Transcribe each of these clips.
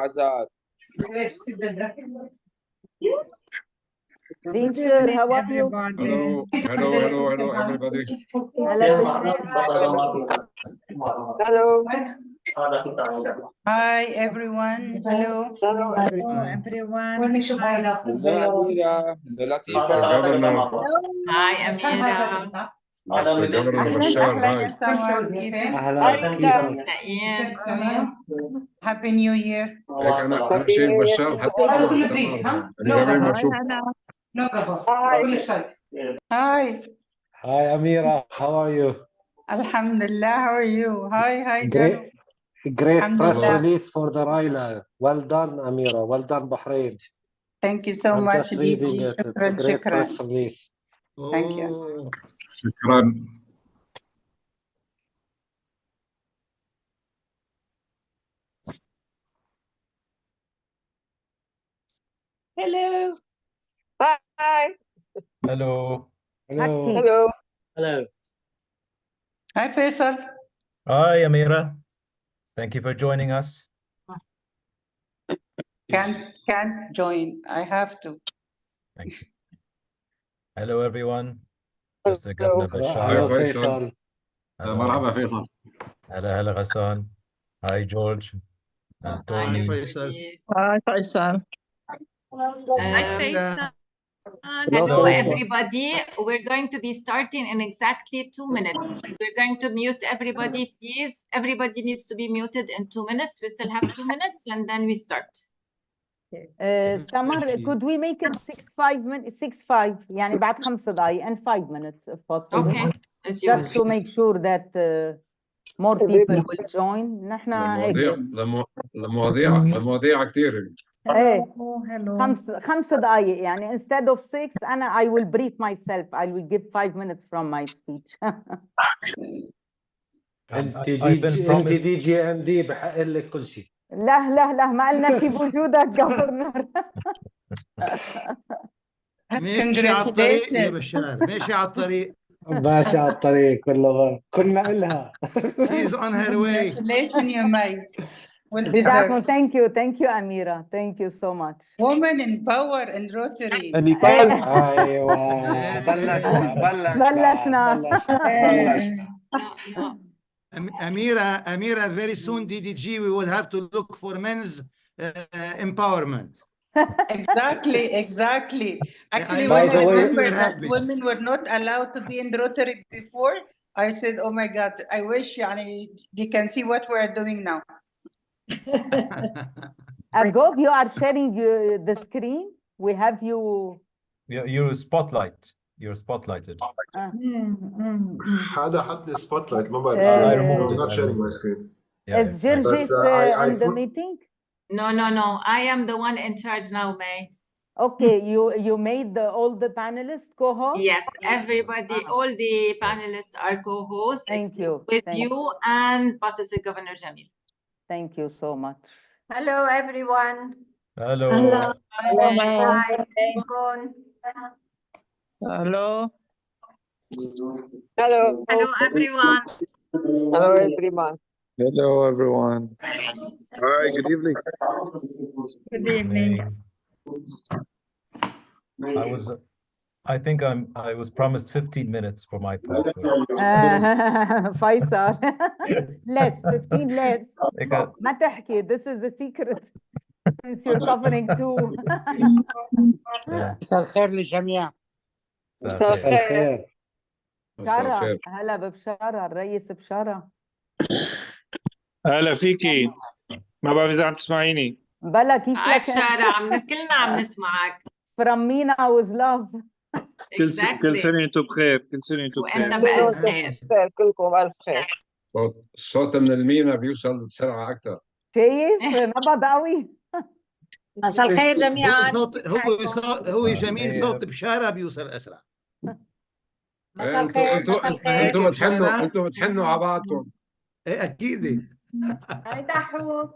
Hazard. Teacher, how are you? Hello, everybody. Hello. Hi everyone. Hello. Hello, everyone. Hello, Amira. Hello, Latifa. Governor. Hi, Amira. Mr. Governor Bashar, أهلا يا hi. سمر كيفك؟ Dantziguian. Happy New Year. هيك أنا شايف بشار حتى أنا جميل ما أشوف. Hi. Hi Amira, how are you? Alhamdulillah. How are you? Hi. Great press Alhamdulillah. release for the Rola. Well done, Amira. Well done, Bahrain. Thank you so I'm much, just reading Didi. it. It's a great Shukran. press release. Thank you. شكرا. Hello. Hi. Hello. Hello. Hi, Faisal. Hi, Amira. Thank you for joining us. Can't join. I have to. Thank you. Hello, everyone. Hello. Mr. Governor Bashar. Hello, Faisal. Faisal. Hello. مرحبا فيصل. Hello, Ghassan. Hi, George. And Tony. Hi, Faisal. Hello, everybody. We're going to be starting in exactly 2 minutes. We're going to mute everybody, please. Everybody needs to be muted in 2 minutes. We still have 2 minutes, and then we start. Summer, could we make it 6-5 يعني بعد 5 دقايق and 5 minutes if possible. Okay, as you Just to make sure that more people will join. نحن هيك المواضيع كثير. ايه 5 دقايق يعني instead of 6 I will brief myself. I will give 5 minutes from my speech. انت دي جي ام دي بحق لك كل شيء. لا ما قلنا شيء بوجودك جفرنر. ماشي على الطريق يا بشار، ماشي على الطريق. ماشي على الطريق كلنا إلها. She's on her way. Congratulations, you May. Well بدعمكم. deserved. Thank you Amira. Thank you so much. Women in power in Rotary. ايوه بلشنا. No. Amira, very soon DDG we will have to look for men's empowerment. Exactly. Actually, By when the I way, remember we're that happy. women were not allowed to be in Rotary before, I said, oh my God, I wish they can see what we're doing now. Hagop, you are sharing the screen. We have you. You're spotlighted. حدا حط لي سبوت لايت ما بعرف. I removed I'm not it. sharing my screen. Is Jirgis in the meeting? No. I am the one in charge now, May. Okay, you made all the panelists co-host? Yes, everybody, all the panelists are co-hosts. Thank you. With you and Pastor Governor Jamil. Thank you so much. Hello, everyone. Hello. Hi. Hello. Hello, everyone. Hello, everyone. Hello, everyone. Hi, good evening. Good evening. I think I was promised 15 minutes for my part. Faisal. Less, 15 less. Because- ما تحكي. This is a secret. Since you're covering too. مساء الخير للجميع. مساء الخير. بشارة. هلا ببشارة. الرئيس بشارة. هلا فيكي. ما بعرف إذا عم تسمعيني. بلا كيف لك؟ بشارة كلنا عم نسمعك. From Mina with love. كل سنة وانتم بخير. كل سنة وانتم بخير. وانت بألف خير. كلكم ألف خير. الصوت من المينا بيوصل بسرعة أكثر. شايف؟ نبض قوي. مساء الخير جميعا. هو جميل صوت بشارة بيوصل أسرع. مساء الخير. انتم بتحنوا على بعضكم. ايه اكيد. هاي دحو.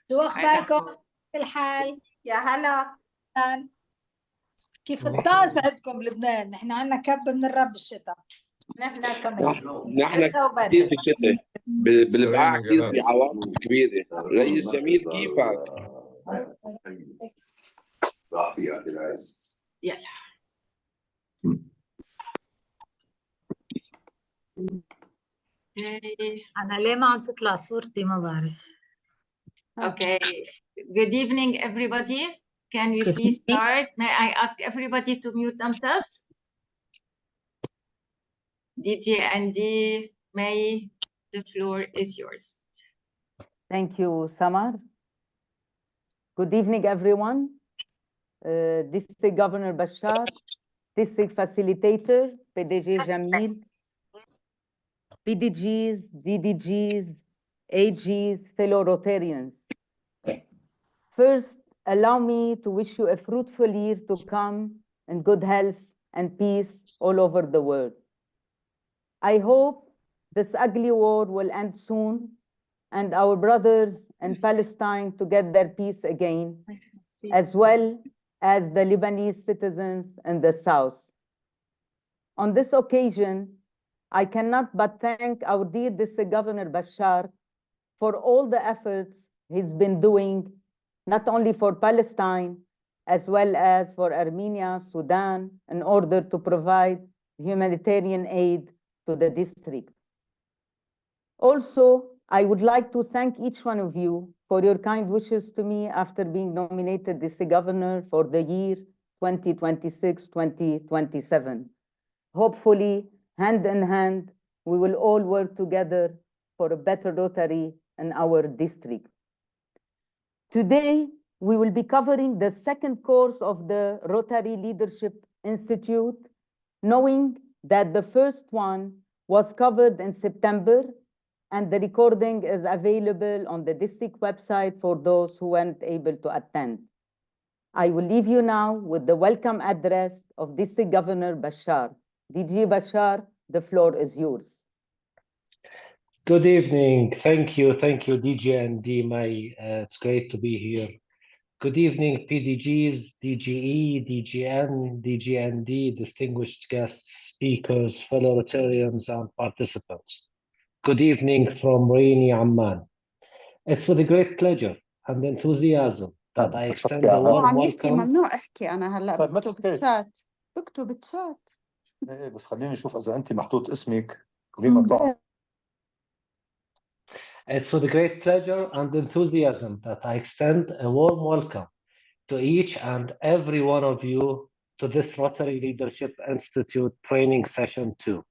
شو اخباركم؟ كل حال؟ يا هلا. كيف الطقس عندكم بلبنان؟ نحن عندنا كب من الرب الشتاء. نحن كمان. نحن كثير في الشتاء. بالبقاع كثير في عواصف كبيرة. رئيس جميل كيفك؟ Yeah. Okay. أنا ليه ما عم تطلع صورتي ما بعرف. Okay. Good evening, everybody. Can we please start? May I ask everybody to mute themselves? DJ and D, May, the floor is yours. Thank you, Samar. Good evening, everyone. District Governor Bashar, District Facilitator, PDG Jamil, PDGs, DDGs, AGs, fellow Rotarians. First, allow me to wish you a fruitful year to come in good health and peace all over the world. I hope this ugly war will end soon and our brothers in Palestine to get their peace again, as well as the Lebanese citizens in the south. On this occasion, I cannot but thank our dear District Governor Bashar for all the efforts he's been doing, not only for Palestine, as well as for Armenia, Sudan, in order to provide humanitarian aid to the district. Also, I would like to thank each one of you for your kind wishes to me after being nominated District Governor for the year 2026-2027. Hopefully, hand in hand, we will all work together for a better Rotary in our district. Today, we will be covering the second course of the Rotary Leadership Institute, knowing that the first one was covered in September, and the recording is available on the district website for those who weren't able to attend. I will leave you now with the welcome address of District Governor Bashar. DG Bashar, the floor is yours. Good evening. Thank you, DG and D. May. It's great to be here. Good evening, PDGs, DGE, DGN, DGND, distinguished guests, speakers, fellow Rotarians, and participants. Good evening from rainy Amman. It's with a great pleasure and enthusiasm that I extend a warm عم يحكي welcome. ممنوع احكي انا هلا طيب ما بكتب تحكي. بالشات بكتب بالشات ايه بس خليني اشوف اذا انت محطوط اسمك وليه مقطوع. It's with great pleasure and enthusiasm that I extend a warm welcome to each and every one of you to this Rotary Leadership Institute training session 2.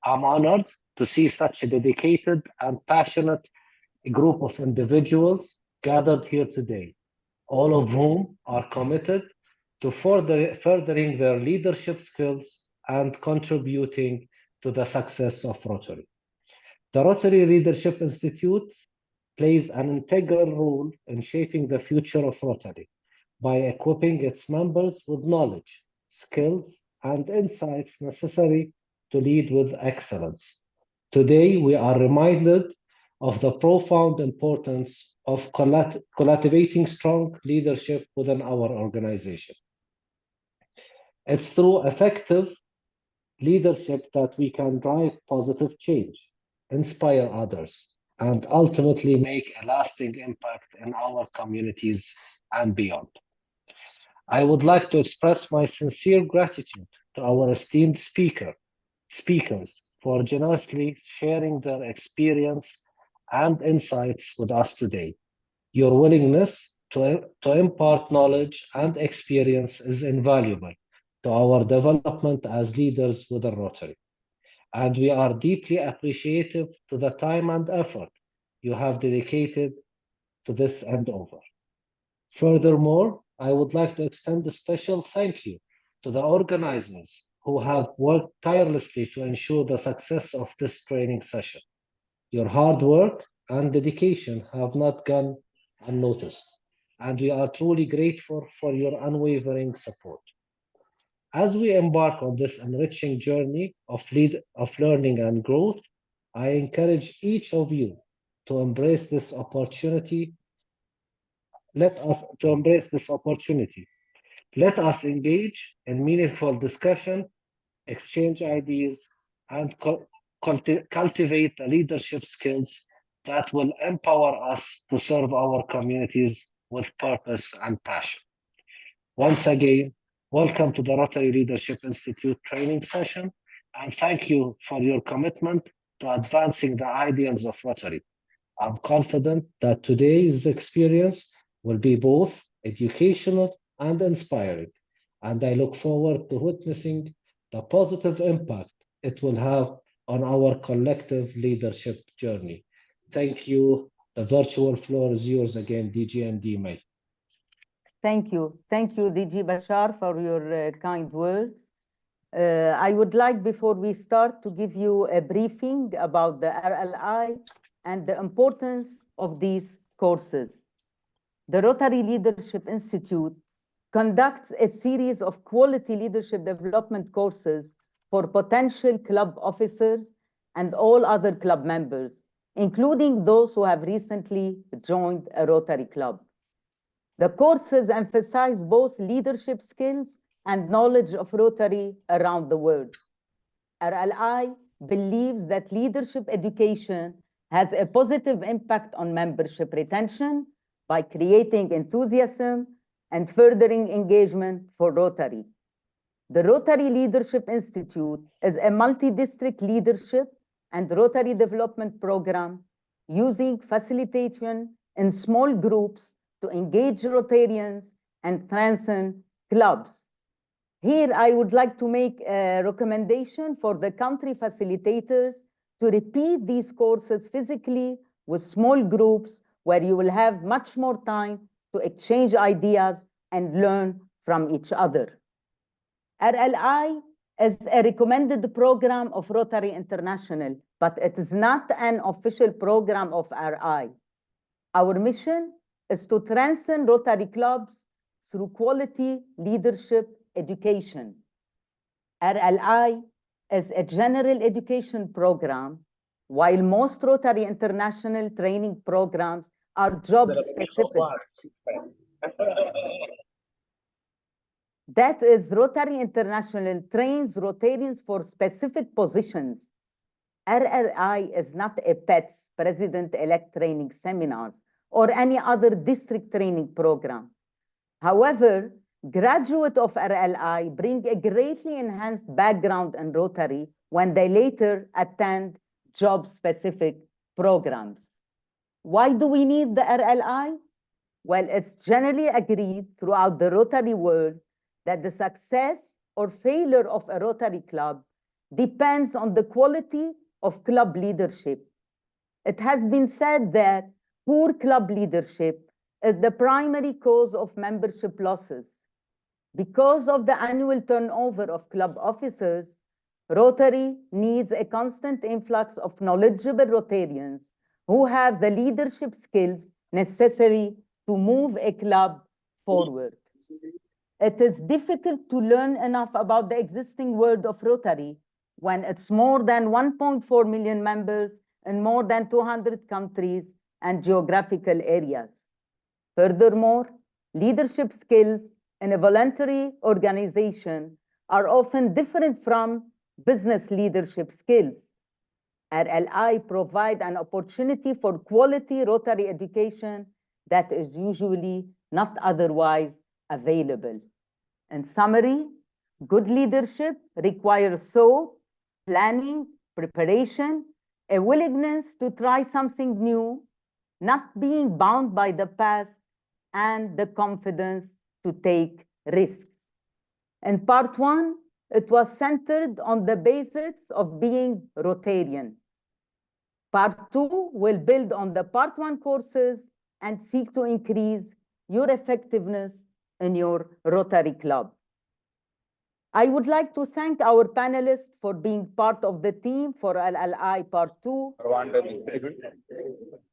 I'm honored to see such a dedicated and passionate group of individuals gathered here today, all of whom are committed to furthering their leadership skills and contributing to the success of Rotary. The Rotary Leadership Institute plays an integral role in shaping the future of Rotary by equipping its members with knowledge, skills, and insights necessary to lead with excellence. Today, we are reminded of the profound importance of cultivating strong leadership within our organization. It's through effective leadership that we can drive positive change, inspire others, and ultimately make a lasting impact in our communities and beyond. I would like to express my sincere gratitude to our esteemed speakers for generously sharing their experience and insights with us today. Your willingness to impart knowledge and experience is invaluable to our development as leaders within Rotary. And we are deeply appreciative to the time and effort you have dedicated to this endeavor. Furthermore, I would like to extend a special thank you to the organizers who have worked tirelessly to ensure the success of this training session. Your hard work and dedication have not gone unnoticed, and we are truly grateful for your unwavering support. As we embark on this enriching journey of learning and growth, I encourage each of you to embrace this opportunity. Let us engage in meaningful discussion, exchange ideas, and cultivate the leadership skills that will empower us to serve our communities with purpose and passion. Once again, welcome to the Rotary Leadership Institute training session, and thank you for your commitment to advancing the ideals of Rotary. I'm confident that today's experience will be both educational and inspiring, and I look forward to witnessing the positive impact it will have on our collective leadership journey. Thank you. The virtual floor is yours again, DG and May. Thank you. Thank you, DG Bashar, for your kind words. I would like, before we start, to give you a briefing about the RLI and the importance of these courses. The Rotary Leadership Institute conducts a series of quality leadership development courses for potential club officers and all other club members, including those who have recently joined a Rotary club. The courses emphasize both leadership skills and knowledge of Rotary around the world. RLI believes that leadership education has a positive impact on membership retention by creating enthusiasm and furthering engagement for Rotary. The Rotary Leadership Institute is a multi-district leadership and Rotary development program using facilitation in small groups to engage Rotarians and strengthen clubs. Here, I would like to make a recommendation for the country facilitators to repeat these courses physically with small groups where you will have much more time to exchange ideas and learn from each other. RLI is a recommended program of Rotary International, but it is not an official program of RI. Our mission is to strengthen Rotary clubs through quality leadership education. RLI is a general education program, while most Rotary International training programs are job-specific. That is, Rotary International trains Rotarians for specific positions. RLI is not a PETS, President-elect training seminars, or any other district training program. However, graduates of RLI bring a greatly enhanced background in Rotary when they later attend job-specific programs. Why do we need the RLI? Well, it's generally agreed throughout the Rotary world that the success or failure of a Rotary club depends on the quality of club leadership. It has been said that poor club leadership is the primary cause of membership losses. Because of the annual turnover of club officers, Rotary needs a constant influx of knowledgeable Rotarians who have the leadership skills necessary to move a club forward. It is difficult to learn enough about the existing world of Rotary when it's more than 1.4 million members in more than 200 countries and geographical areas. Furthermore, leadership skills in a voluntary organization are often different from business leadership skills. RLI provide an opportunity for quality Rotary education that is usually not otherwise available. In summary, good leadership requires thought, planning, preparation, a willingness to try something new, not being bound by the past, and the confidence to take risks. In part one, it was centered on the basics of being Rotarian. Part two will build on the part one courses and seek to increase your effectiveness in your Rotary club. I would like to thank our panelists for being part of the team for RLI Part 2.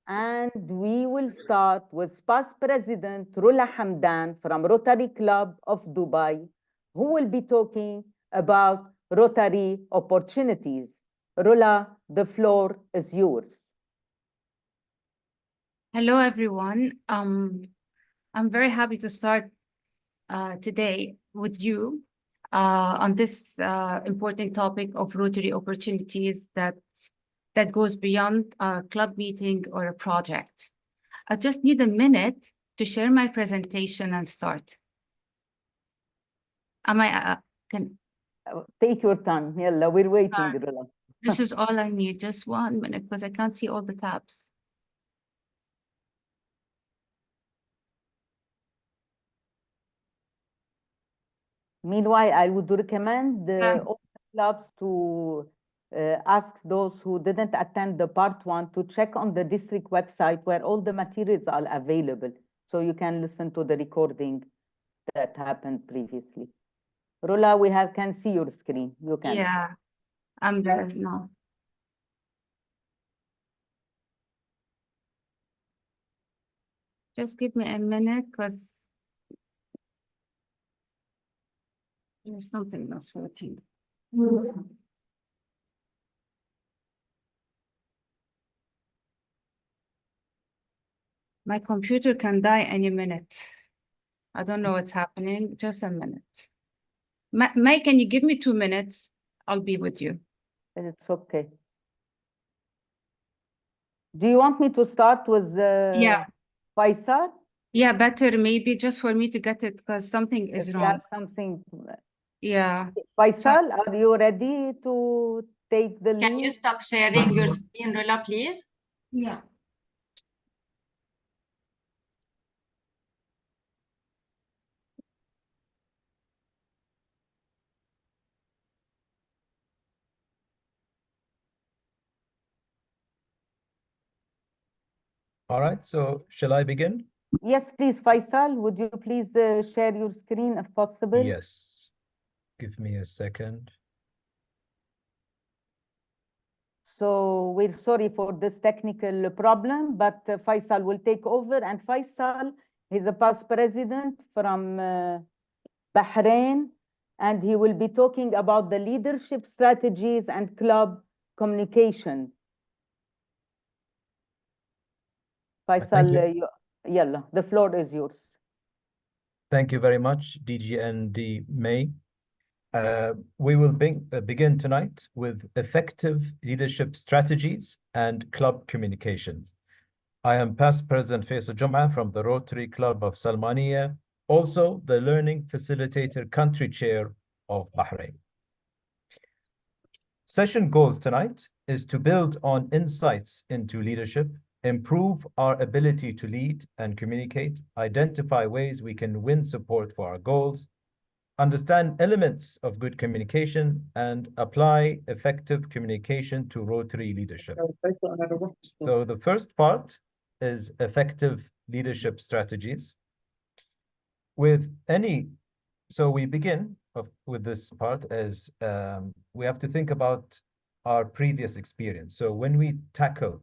And we will start with past President Rola Hamdan from Rotary Club of Dubai, who will be talking about Rotary opportunities. Rola, the floor is yours. Hello, everyone. I'm very happy to start today with you on this important topic of Rotary opportunities that goes beyond a club meeting or a project. I just need a minute to share my presentation and start? Am I, can, Take your time. Yalla, we're waiting, Rola. this is all I need, just 1 minute, because I can't see all the tabs. Meanwhile, I would recommend all the clubs to ask those who didn't attend the part 1 to check on the district website where all the materials are available, so you can listen to the recording that happened previously. Rola, we can see your screen. You can. Yeah, I'm there now. Just give me a minute, because there's something not working. My computer can die any minute. I don't know what's happening. Just a minute. May, can you give me 2 minutes? I'll be with you. It's okay. Do you want me to start with Yeah. Faisal? Yeah, better maybe just for me to get it, because something If is you wrong. have something. Yeah. Faisal, are you ready to take the lead? Can you stop sharing your screen, Rola, please? Yeah. All right, so shall I begin? Yes, please, Faisal, would you please share your screen if possible? Yes. Give me a second. So we're sorry for this technical problem, but Faisal will take over. And Faisal is a past president from Bahrain, and he will be talking about the leadership strategies and club communication. Faisal, yalla, the floor is yours. Thank you very much, DG and May. We will begin tonight with effective leadership strategies and club communications. I am past President Faisal Juma from the Rotary Club of Salmania, also the Learning Facilitator Country Chair of Bahrain. Session goals tonight is to build on insights into leadership, improve our ability to lead and communicate, identify ways we can win support for our goals, understand elements of good communication, and apply effective communication to Rotary leadership. So the first part is effective leadership strategies. So we begin with this part as we have to think about our previous experience. So when we tackle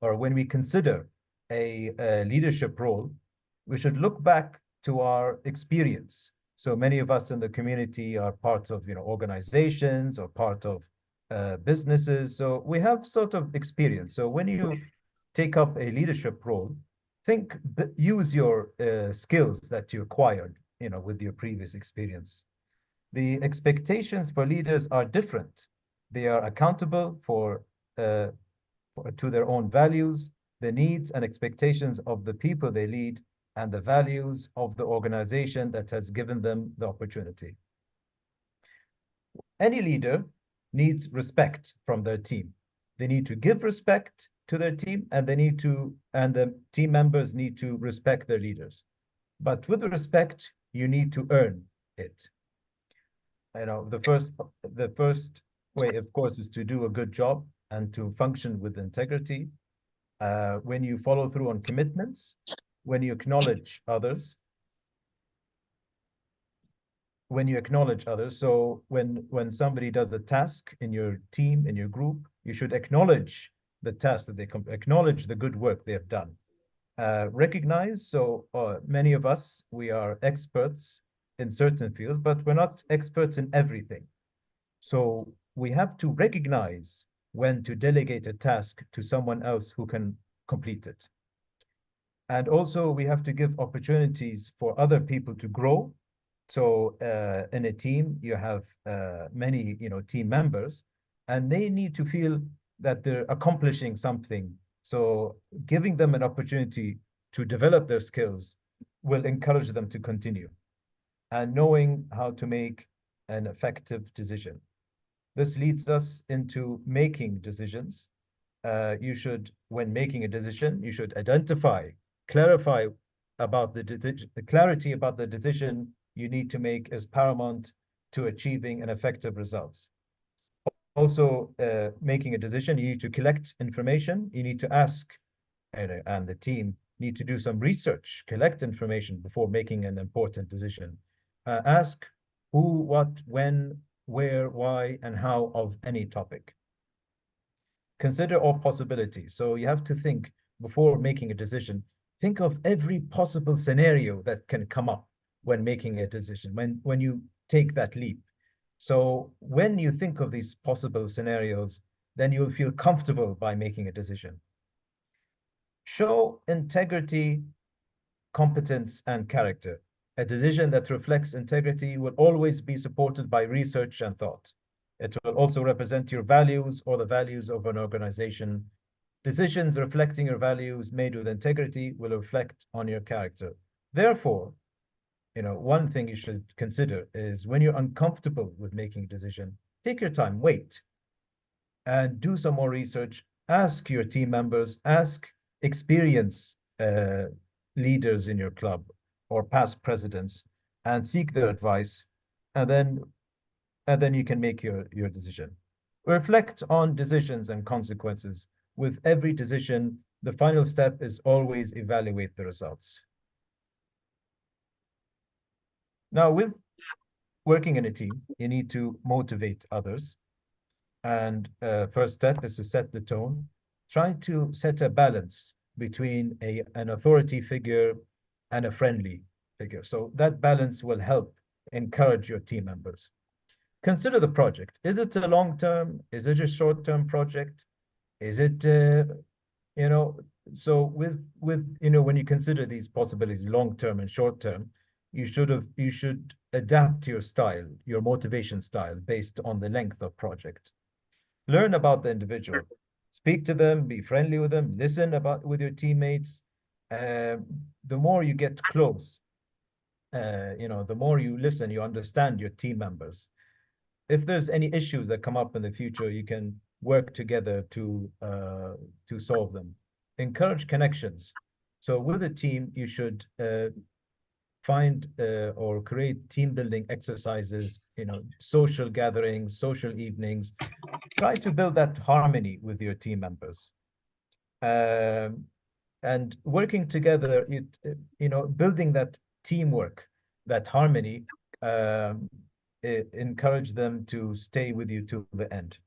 or when we consider a leadership role, we should look back to our experience. So many of us in the community are parts of organizations or part of businesses. So we have sort of experience. So when you take up a leadership role, use your skills that you acquired, with your previous experience. The expectations for leaders are different. They are accountable to their own values, the needs and expectations of the people they lead, and the values of the organization that has given them the opportunity. Any leader needs respect from their team. They need to give respect to their team, and the team members need to respect their leaders. But with respect, you need to earn it. The first way, of course, is to do a good job and to function with integrity. When you follow through on commitments, when you acknowledge others. So when somebody does a task in your team, in your group, you should acknowledge the task that they acknowledge the good work they have done. Recognize, so many of us, we are experts in certain fields, but we're not experts in everything. So we have to recognize when to delegate a task to someone else who can complete it. And also we have to give opportunities for other people to grow. So in a team, you have many, team members, and they need to feel that they're accomplishing something. So giving them an opportunity to develop their skills will encourage them to continue, and knowing how to make an effective decision. This leads us into making decisions. When making a decision, you should clarify about the clarity about the decision you need to make is paramount to achieving an effective results. Also, making a decision, you need to collect information, you need to ask, and the team need to do some research, collect information before making an important decision. Ask who, what, when, where, why, and how of any topic. Consider all possibilities. So you have to think before making a decision, think of every possible scenario that can come up when making a decision, when you take that leap. So when you think of these possible scenarios, then you'll feel comfortable by making a decision. Show integrity, competence, and character. A decision that reflects integrity will always be supported by research and thought. It will also represent your values or the values of an organization. Decisions reflecting your values made with integrity will reflect on your character. Therefore, one thing you should consider is when you're uncomfortable with making a decision, take your time, wait, and do some more research. Ask your team members, ask experienced leaders in your club or past presidents, and seek their advice, and then you can make your decision. Reflect on decisions and consequences. With every decision, the final step is always evaluate the results. Now, with working in a team, you need to motivate others. And first step is to set the tone. Try to set a balance between an authority figure and a friendly figure. So that balance will help encourage your team members. Consider the project. Is it a long-term? Is it a short-term project? Is it, so with when you consider these possibilities, long-term and short-term, you should adapt your style, your motivation style based on the length of project. Learn about the individual, speak to them, be friendly with them, listen with your teammates. The more you get close, the more you listen, you understand your team members. If there's any issues that come up in the future, you can work together to solve them. Encourage connections. So with a team, you should find or create team building exercises, social gatherings, social evenings. Try to build that harmony with your team members. And working together, building that teamwork, that harmony, encourage them to stay with you to the end.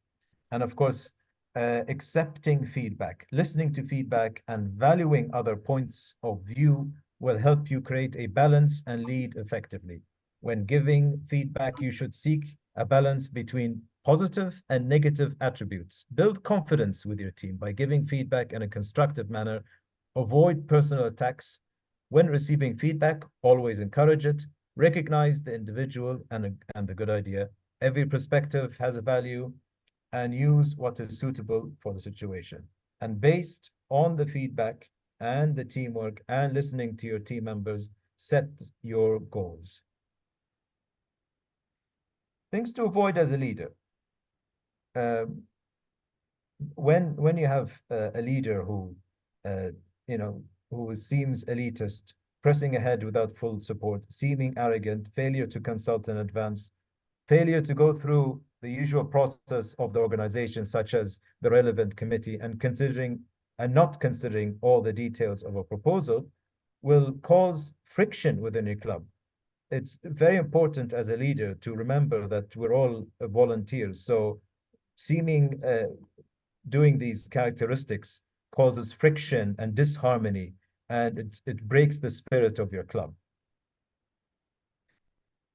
And of course, accepting feedback, listening to feedback, and valuing other points of view will help you create a balance and lead effectively. When giving feedback, you should seek a balance between positive and negative attributes. Build confidence with your team by giving feedback in a constructive manner. Avoid personal attacks. When receiving feedback, always encourage it. Recognize the individual and the good idea. Every perspective has a value, and use what is suitable for the situation. And based on the feedback and the teamwork and listening to your team members, set your goals. Things to avoid as a leader. When you have a leader who seems elitist, pressing ahead without full support, seeming arrogant, failure to consult in advance, failure to go through the usual process of the organization, such as the relevant committee, and not considering all the details of a proposal, will cause friction within your club. It's very important as a leader to remember that we're all volunteers. So doing these characteristics causes friction and disharmony, and it breaks the spirit of your club.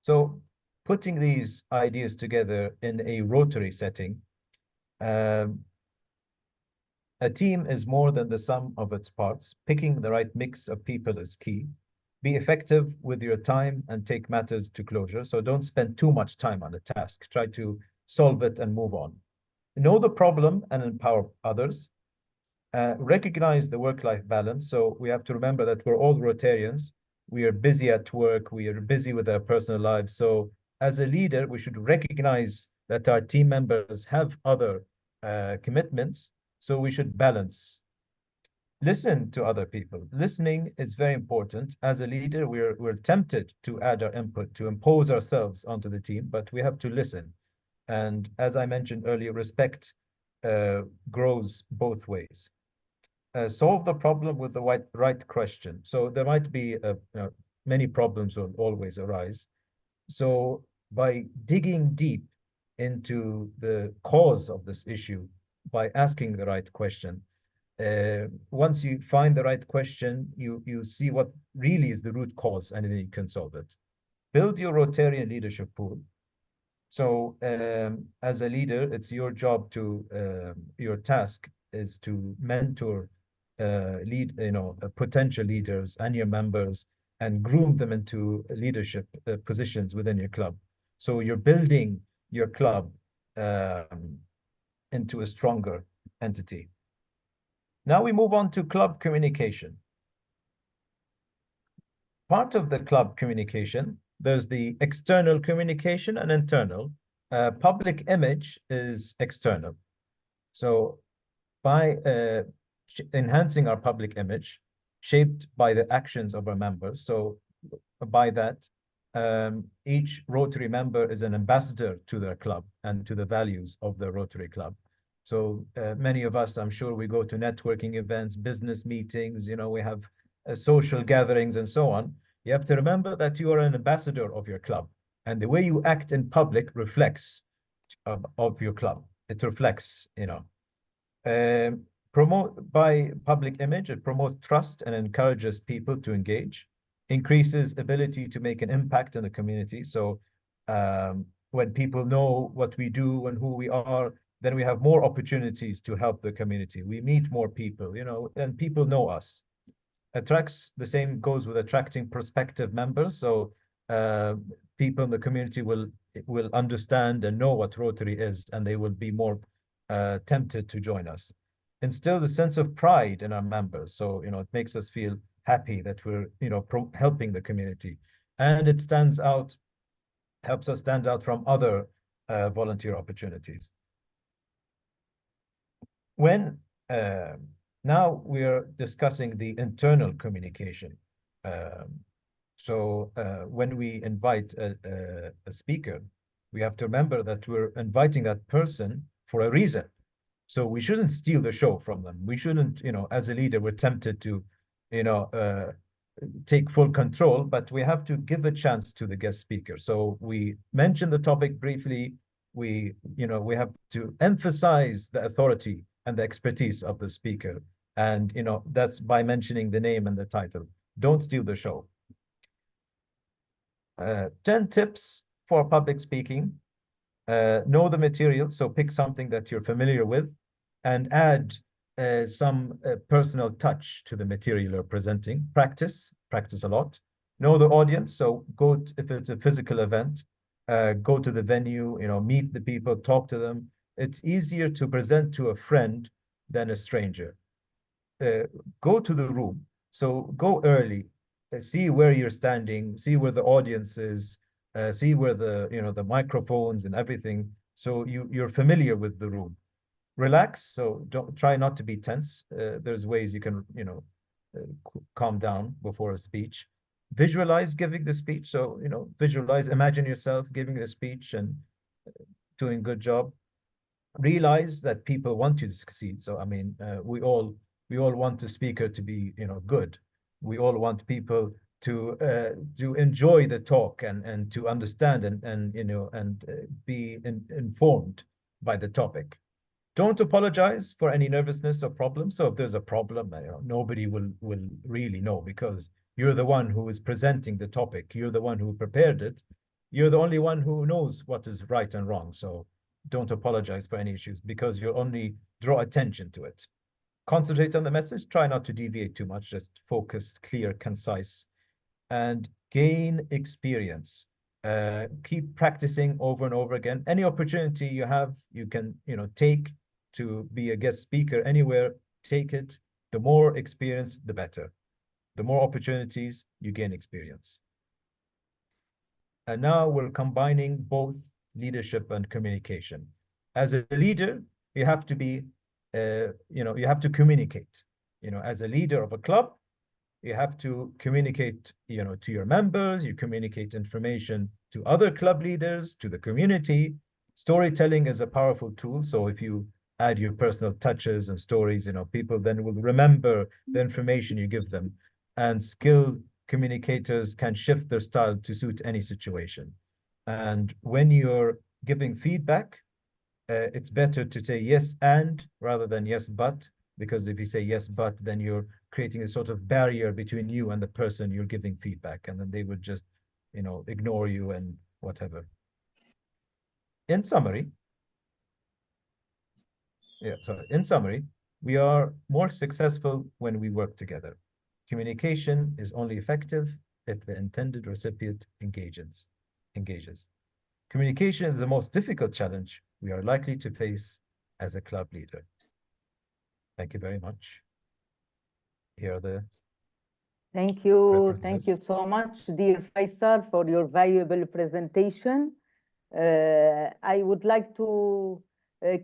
So putting these ideas together in a Rotary setting, a team is more than the sum of its parts. Picking the right mix of people is key. Be effective with your time and take matters to closure. So don't spend too much time on a task. Try to solve it and move on. Know the problem and empower others. Recognize the work-life balance. So we have to remember that we're all Rotarians. we are busy at work, we are busy with our personal lives. So as a leader, we should recognize that our team members have other commitments, so we should balance. Listen to other people. Listening is very important. As a leader, we're tempted to add our input, to impose ourselves onto the team, but we have to listen. And as I mentioned earlier, respect grows both ways. Solve the problem with the right question. So there might be many problems will always arise. So by digging deep into the cause of this issue, by asking the right question, once you find the right question, you see what really is the root cause, and then you can solve it. Build your Rotarian leadership pool. So as a leader, it's your job to, your task is to mentor potential leaders and your members and groom them into leadership positions within your club. So you're building your club into a stronger entity. Now we move on to club communication. Part of the club communication, there's the external communication and internal. Public image is external. So by enhancing our public image, shaped by the actions of our members. So by that, each Rotary member is an ambassador to their club and to the values of the Rotary Club. So many of us, I'm sure, we go to networking events, business meetings, we have social gatherings and so on. You have to remember that you are an ambassador of your club, and the way you act in public reflects of your club. It reflects, promote by public image, it promotes trust and encourages people to engage, increases ability to make an impact in the community. So when people know what we do and who we are, then we have more opportunities to help the community. We meet more people, and people know us. Attracts, the same goes with attracting prospective members. So people in the community will understand and know what Rotary is, and they will be more tempted to join us. Instill the sense of pride in our members. So, it makes us feel happy that we're, helping the community. And it stands out, helps us stand out from other volunteer opportunities. When now we are discussing the internal communication. So when we invite a speaker, we have to remember that we're inviting that person for a reason. So we shouldn't steal the show from them. We shouldn't, as a leader, we're tempted to, take full control, but we have to give a chance to the guest speaker. So we mention the topic briefly. We have to emphasize the authority and the expertise of the speaker. And, that's by mentioning the name and the title. Don't steal the show. 10 tips for public speaking. Know the material, so pick something that you're familiar with and add some personal touch to the material you're presenting. Practice a lot. Know the audience, so if it's a physical event, go to the venue, meet the people, talk to them. It's easier to present to a friend than a stranger. Go to the room, so go early, see where you're standing, see where the audience is, see where the microphones and everything, so you're familiar with the room. Relax, so try not to be tense. There's ways you can calm down before a speech. Visualize giving the speech, so visualize, imagine yourself giving the speech and doing a good job. Realize that people want you to succeed. So I mean, we all want the speaker to be good. We all want people to enjoy the talk and to understand and be informed by the topic. Don't apologize for any nervousness or problem. So if there's a problem, nobody will really know, because you're the one who is presenting the topic. You're the one who prepared it. You're the only one who knows what is right and wrong. So don't apologize for any issues, because you'll only draw attention to it. Concentrate on the message. Try not to deviate too much. Just focus, clear, concise, and gain experience. Keep practicing over and over again. Any opportunity you have, you can take to be a guest speaker anywhere. Take it. The more experience, the better. The more opportunities, you gain experience. And now we're combining both leadership and communication. As a leader, you have to be, you have to communicate. As a leader of a club, you have to communicate, to your members, you communicate information to other club leaders, to the community. Storytelling is a powerful tool. So if you add your personal touches and stories, people then will remember the information you give them. And skilled communicators can shift their style to suit any situation. And when you're giving feedback, it's better to say yes and rather than yes but, because if you say yes but, then you're creating a sort of barrier between you and the person you're giving feedback, and then they would just ignore you and whatever. In summary, we are more successful when we work together. Communication is only effective if the intended recipient engages. Communication is the most difficult challenge we are likely to face as a club leader. Thank you very much. Here are the Thank you. references. Thank you so much, dear Faisal, for your valuable presentation. I would like to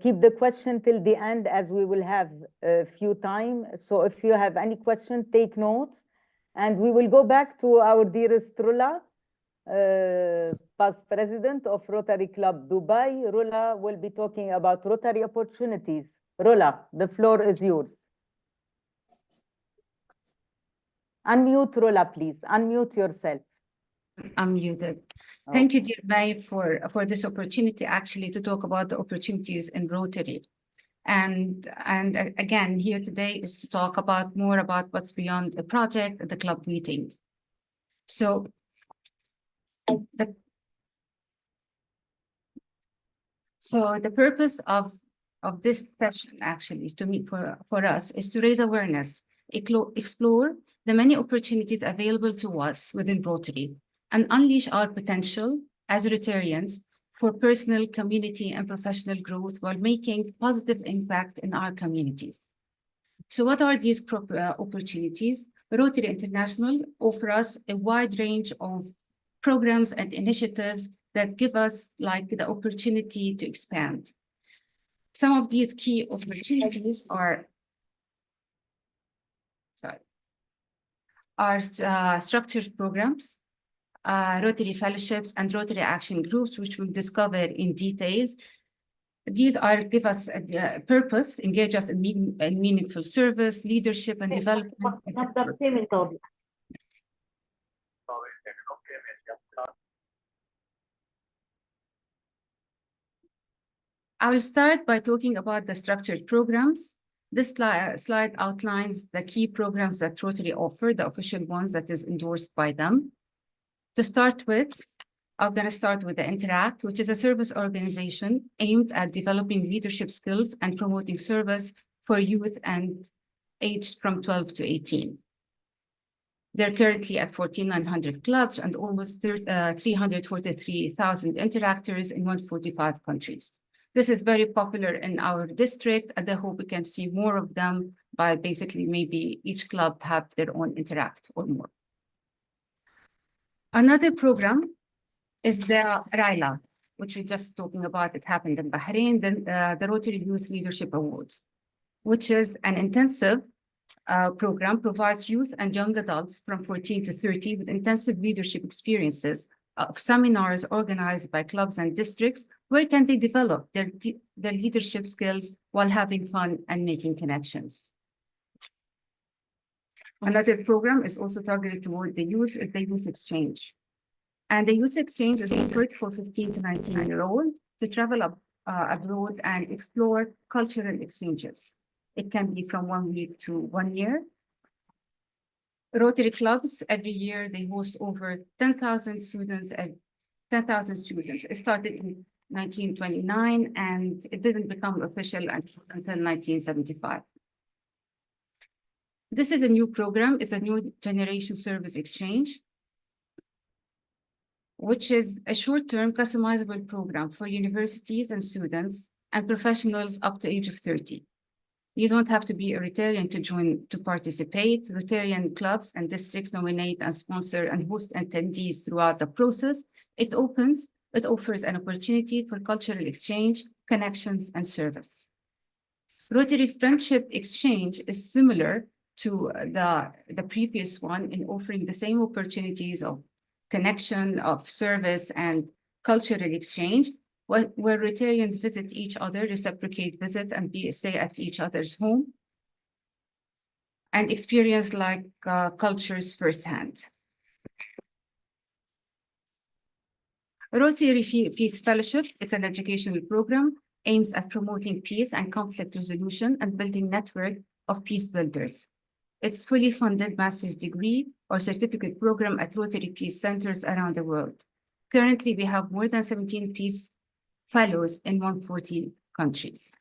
keep the question till the end, as we will have a few time. So if you have any question, take notes. And we will go back to our dearest Rola, past president of Rotary Club Dubai. Rola will be talking about Rotary opportunities. Rola, the floor is yours. Unmute, Rola, please. Unmute yourself. I'm muted. Thank you, dear May, for this opportunity actually to talk about the opportunities in Rotary. And again, here today is to talk about more about what's beyond a project at the club meeting. So the purpose of this session actually to meet for us is to raise awareness, explore the many opportunities available to us within Rotary, and unleash our potential as Rotarians for personal, community, and professional growth while making positive impact in our communities. So what are these opportunities? Rotary International offer us a wide range of programs and initiatives that give us the opportunity to expand. Some of these key opportunities are structured programs, Rotary fellowships, and Rotary action groups, which we'll discover in details. These give us a purpose, engage us in meaningful service, leadership, and development. I will start by talking about the structured programs. This slide outlines the key programs that Rotary offer, the official ones that is endorsed by them. To start with, I'm going to start with the Interact, which is a service organization aimed at developing leadership skills and promoting service for youth and aged from 12 to 18. They're currently at 1,400 clubs and almost 343,000 interactors in 145 countries. This is very popular in our district, and I hope we can see more of them by basically maybe each club have their own Interact or more. Another program is the RLI, which we're just talking about. It happened in Bahrain, the Rotary Youth Leadership Awards, which is an intensive program, provides youth and young adults from 14 to 30 with intensive leadership experiences of seminars organized by clubs and districts where can they develop their leadership skills while having fun and making connections. Another program is also targeted toward the youth, is the Youth Exchange. And the Youth Exchange is offered for 15 to 19-year-old to travel abroad and explore cultural exchanges. It can be from 1 week to 1 year. Rotary clubs, every year, they host over 10,000 students. It started in 1929, and it didn't become official until 1975. This is a new program. It's a new generation service exchange, which is a short-term customizable program for universities and students and professionals up to age of 30. You don't have to be a Rotarian to participate. Rotarian clubs and districts nominate and sponsor and host attendees throughout the process. It offers an opportunity for cultural exchange, connections, and service. Rotary Friendship Exchange is similar to the previous one in offering the same opportunities of connection, of service, and cultural exchange, where Rotarians visit each other, reciprocate visits, and stay at each other's home, and experience like cultures firsthand. Rotary Peace Fellowship, it's an educational program aims at promoting peace and conflict resolution and building network of peace builders. It's fully funded master's degree or certificate program at Rotary Peace Centers around the world. Currently, we have more than 17 peace fellows in 140 countries.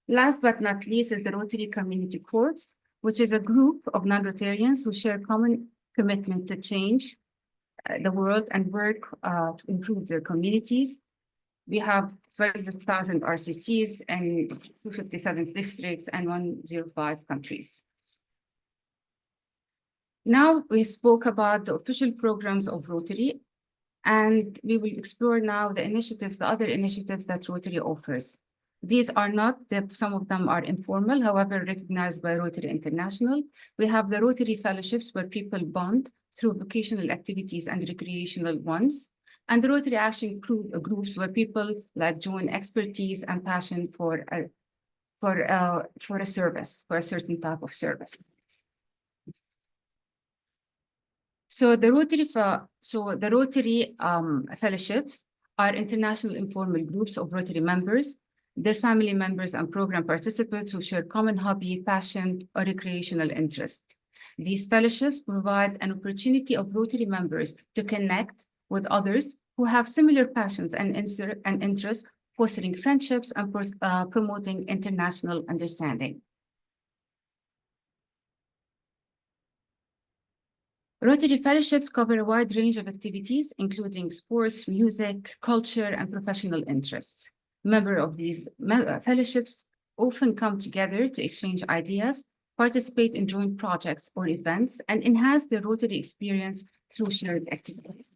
Last but not least is the Rotary Community Corps, which is a group of non-Rotarians who share common commitment to change the world and work to improve their communities. We have 12,000 RCCs in 257 districts and 105 countries. Now we spoke about the official programs of Rotary, and we will explore now the initiatives, the other initiatives that Rotary offers. These are not, some of them are informal, however, recognized by Rotary International. We have the Rotary Fellowships where people bond through vocational activities and recreational ones, and the Rotary Action groups where people like join expertise and passion for a service, for a certain type of service. So the Rotary Fellowships are international informal groups of Rotary members, their family members and program participants who share common hobby, passion, or recreational interest. These fellowships provide an opportunity of Rotary members to connect with others who have similar passions and interests, fostering friendships and promoting international understanding. Rotary Fellowships cover a wide range of activities, including sports, music, culture, and professional interests. Members of these fellowships often come together to exchange ideas, participate in joint projects or events, and enhance their Rotary experience through shared activities.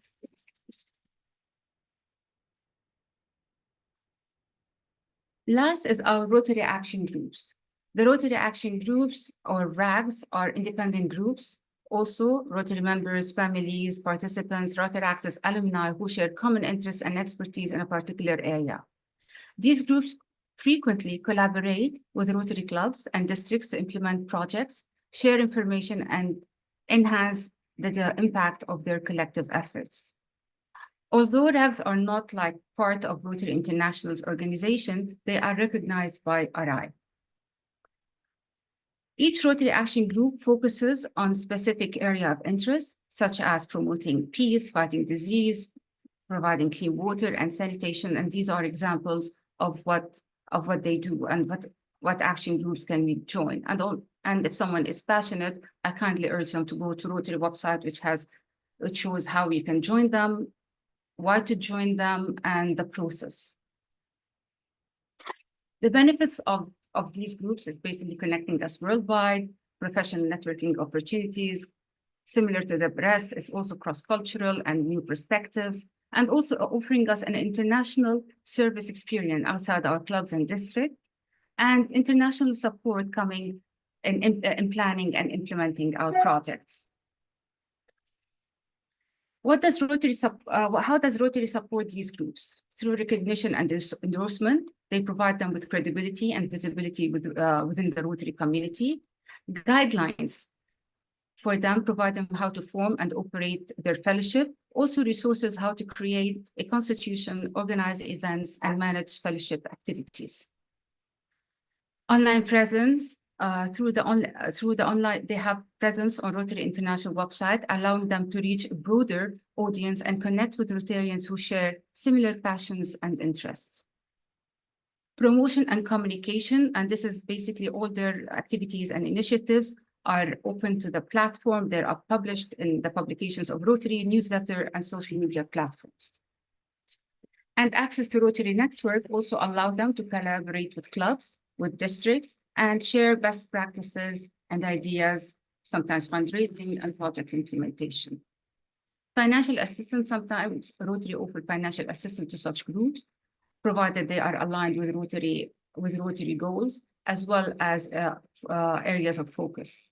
Last is our Rotary Action Groups. The Rotary Action Groups, or RAGs, are independent groups. Also, Rotary members, families, participants, Rotaract's alumni who share common interests and expertise in a particular area. These groups frequently collaborate with Rotary clubs and districts to implement projects, share information, and enhance the impact of their collective efforts. Although RAGs are not like part of Rotary International's organization, they are recognized by RI. Each Rotary Action Group focuses on specific area of interest, such as promoting peace, fighting disease, providing clean water and sanitation, and these are examples of what they do and what action groups can we join. And if someone is passionate, I kindly urge them to go to Rotary website, which shows how you can join them, why to join them, and the process. The benefits of these groups is basically connecting us worldwide, professional networking opportunities, similar to the rest, is also cross-cultural and new perspectives, and also offering us an international service experience outside our clubs and district, and international support coming in planning and implementing our projects. How does Rotary support these groups? Through recognition and endorsement, they provide them with credibility and visibility within the Rotary community. Guidelines for them provide them how to form and operate their fellowship. Also resources how to create a constitution, organize events, and manage fellowship activities. Online presence. Through the online, they have presence on Rotary International website, allowing them to reach a broader audience and connect with Rotarians who share similar passions and interests. Promotion and communication, and this is basically all their activities and initiatives are open to the platform. They are published in the publications of Rotary, newsletter, and social media platforms. And access to Rotary Network also allow them to collaborate with clubs, with districts and share best practices and ideas, sometimes fundraising and project implementation. Financial assistance, sometimes Rotary offers financial assistance to such groups, provided they are aligned with Rotary goals, as well as areas of focus.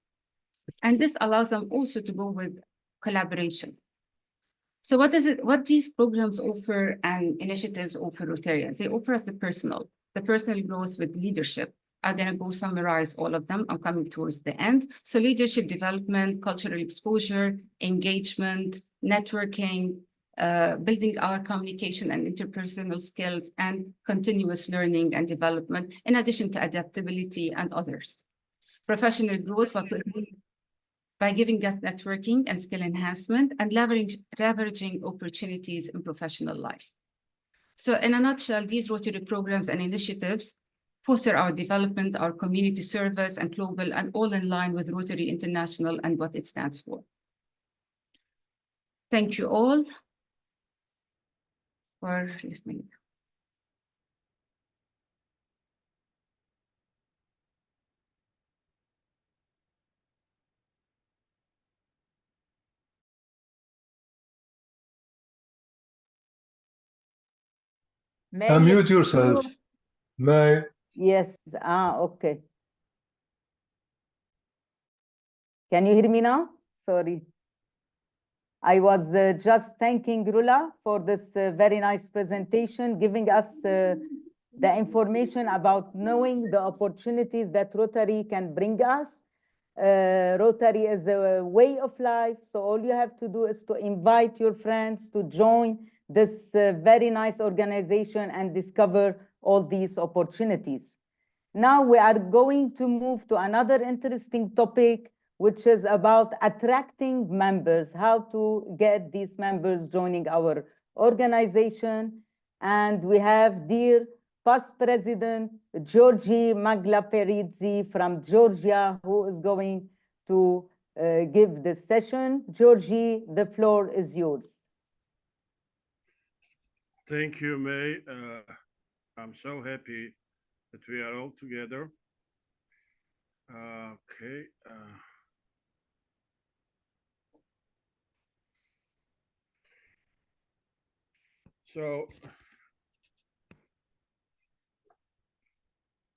And this allows them also to go with collaboration. So what these programs offer and initiatives offer Rotarians? They offer us the personal growth with leadership. I'm going to go summarize all of them. I'm coming towards the end. So leadership development, cultural exposure, engagement, networking, building our communication and interpersonal skills, and continuous learning and development, in addition to adaptability and others. Professional growth by giving us networking and skill enhancement and leveraging opportunities in professional life. So in a nutshell, these Rotary programs and initiatives foster our development, our community service and global, and all in line with Rotary International and what it stands for. Thank you all for listening. Unmute yourself. May. Yes, okay. Can you hear me now? Sorry. I was just thanking Rola for this very nice presentation, giving us the information about knowing the opportunities that Rotary can bring us. Rotary is a way of life, so all you have to do is to invite your friends to join this very nice organization and discover all these opportunities. Now we are going to move to another interesting topic, which is about attracting members, how to get these members joining our organization. And we have dear past President Georgi Magleperidze from Georgia, who is going to give this session. Georgi, the floor is yours. Thank you, May. I'm so happy that we are all together. Okay. So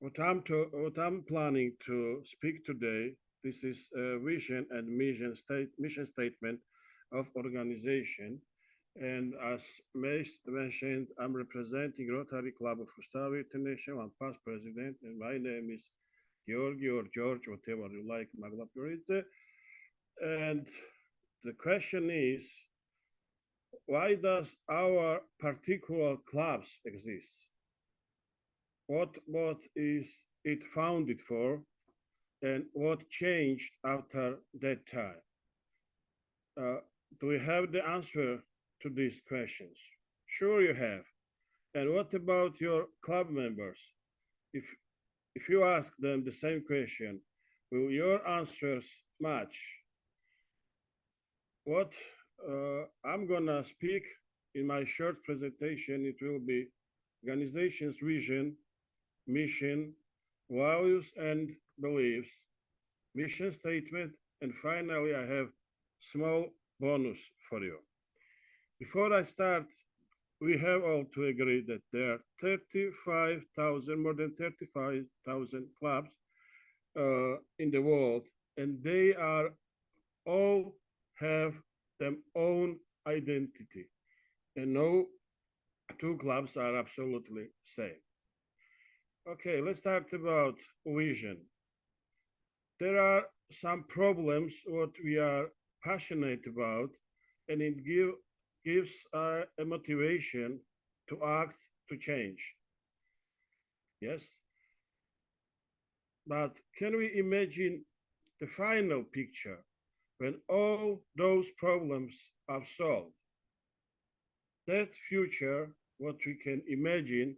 what I'm planning to speak today, this is a vision and mission statement of organization. And as May mentioned, I'm representing Rotary Club of Gustavia International. I'm past president, and my name is Georgi or George, whatever you like, Magleperidze. And the question is, why does our particular clubs exist? What is it founded for, and what changed after that time? Do we have the answer to these questions? Sure you have. And what about your club members? If you ask them the same question, will your answers match? What I'm gonna speak in my short presentation, it will be organization's vision, mission, values and beliefs, mission statement, and finally I have small bonus for you. Before I start, we have all to agree that there are more than 35,000 clubs in the world, and they are all have their own identity, and no two clubs are absolutely same. Okay, let's start about vision. There are some problems what we are passionate about, and it gives a motivation to act, to change. Yes? But can we imagine the final picture when all those problems are solved? That future, what we can imagine,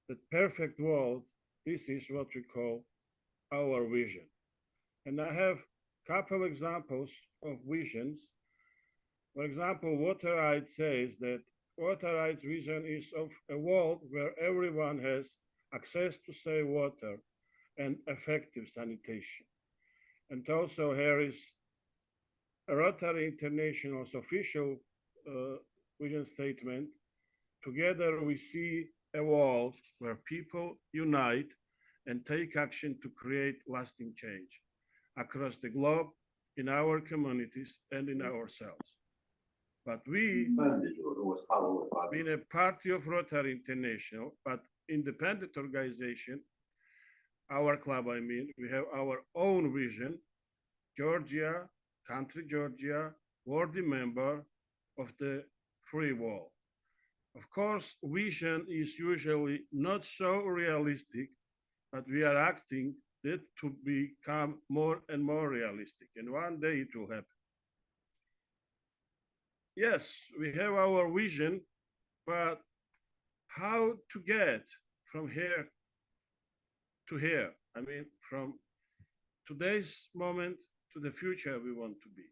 that perfect world, this is what we call our vision. And I have a couple examples of visions. For example, Rotaract says that Rotaract's vision is of a world where everyone has access to safe water, and effective sanitation. And also here is Rotary International's official vision statement. Together we see a world where people unite and take action to create lasting change across the globe, in our communities and in ourselves. But we, being a party of Rotary International, but independent organization, our club, I mean, we have our own vision. Georgia, country Georgia, worthy member of the free world. Of course, vision is usually not so realistic, but we are acting it to become more and more realistic, and one day it will happen. Yes, we have our vision, but how to get from here to here? I mean, from today's moment to the future we want to be.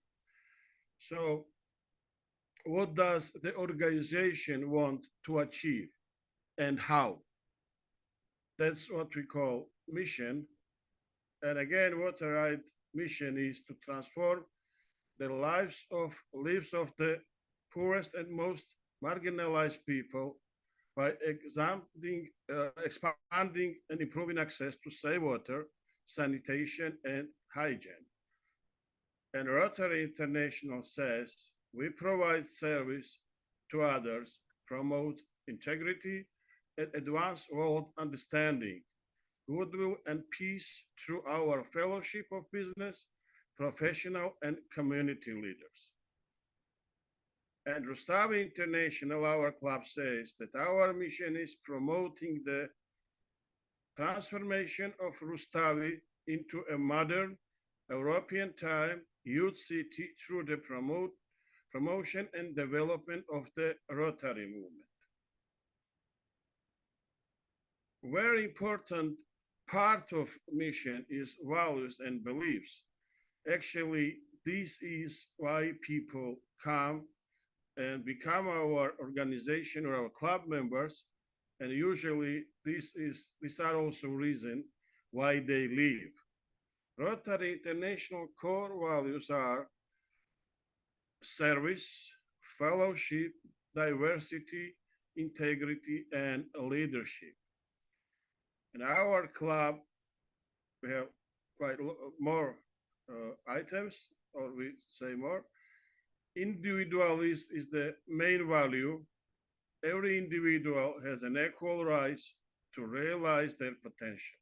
So what does the organization want to achieve and how? That's what we call mission. And again, Rotaract mission is to transform the lives of the poorest and most marginalized people by expanding and improving access to safe water, sanitation, and hygiene. And Rotary International says we provide service to others, promote integrity, and advance world understanding, goodwill, and peace through our fellowship of business, professional, and community leaders. And Rustavi International, our club, says that our mission is promoting the transformation of Rustavi into a modern European time youth city through the promotion and development of the Rotary movement. Very important part of mission is values and beliefs. Actually, this is why people come and become our organization or our club members, and usually these are also reason why they leave. Rotary International core values are service, fellowship, diversity, integrity, and leadership. In our club, we have quite more items, or we say more. Individualism is the main value. Every individual has an equal right to realize their potential.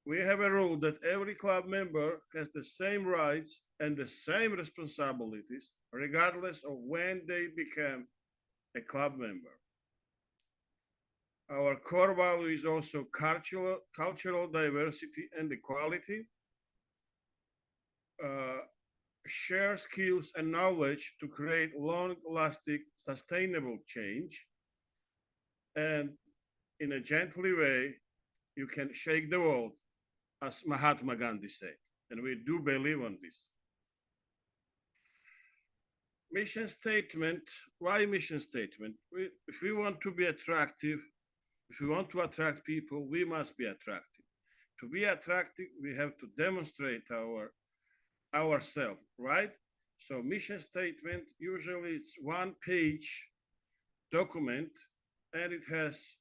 We have a rule that every club member has the same rights and the same responsibilities, regardless of when they became a club member. Our core value is also cultural diversity and equality. Share skills and knowledge to create long-lasting, sustainable change. And in a gently way, you can shake the world, as Mahatma Gandhi said, and we do believe on this. Mission statement, why mission statement? If we want to be attractive, if we want to attract people, we must be attractive. To be attractive, we have to demonstrate ourselves, right? So mission statement, usually it's one-page document, and it has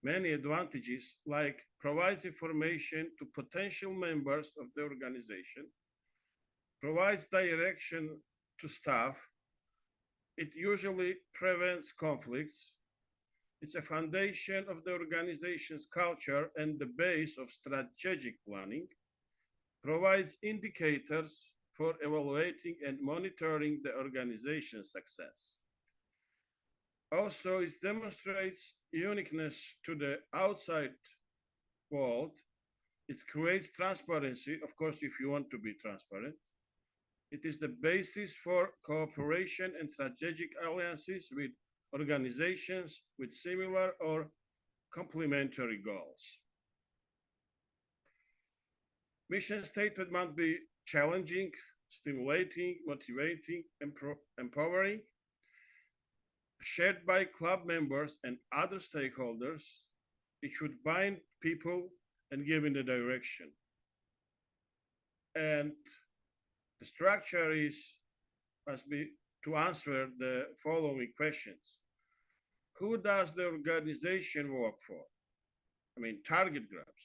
many advantages, like provides information to potential members of the organization, provides direction to staff, it usually prevents conflicts, it's a foundation of the organization's culture and the base of strategic planning, provides indicators for evaluating and monitoring the organization's success. Also, it demonstrates uniqueness to the outside world. It creates transparency, of course, if you want to be transparent. It is the basis for cooperation and strategic alliances with organizations with similar or complementary goals. Mission statement must be challenging, stimulating, motivating, empowering. shared by club members and other stakeholders. It should bind people and give in the direction. And the structure must be to answer the following questions. Who does the organization work for? I mean, target groups.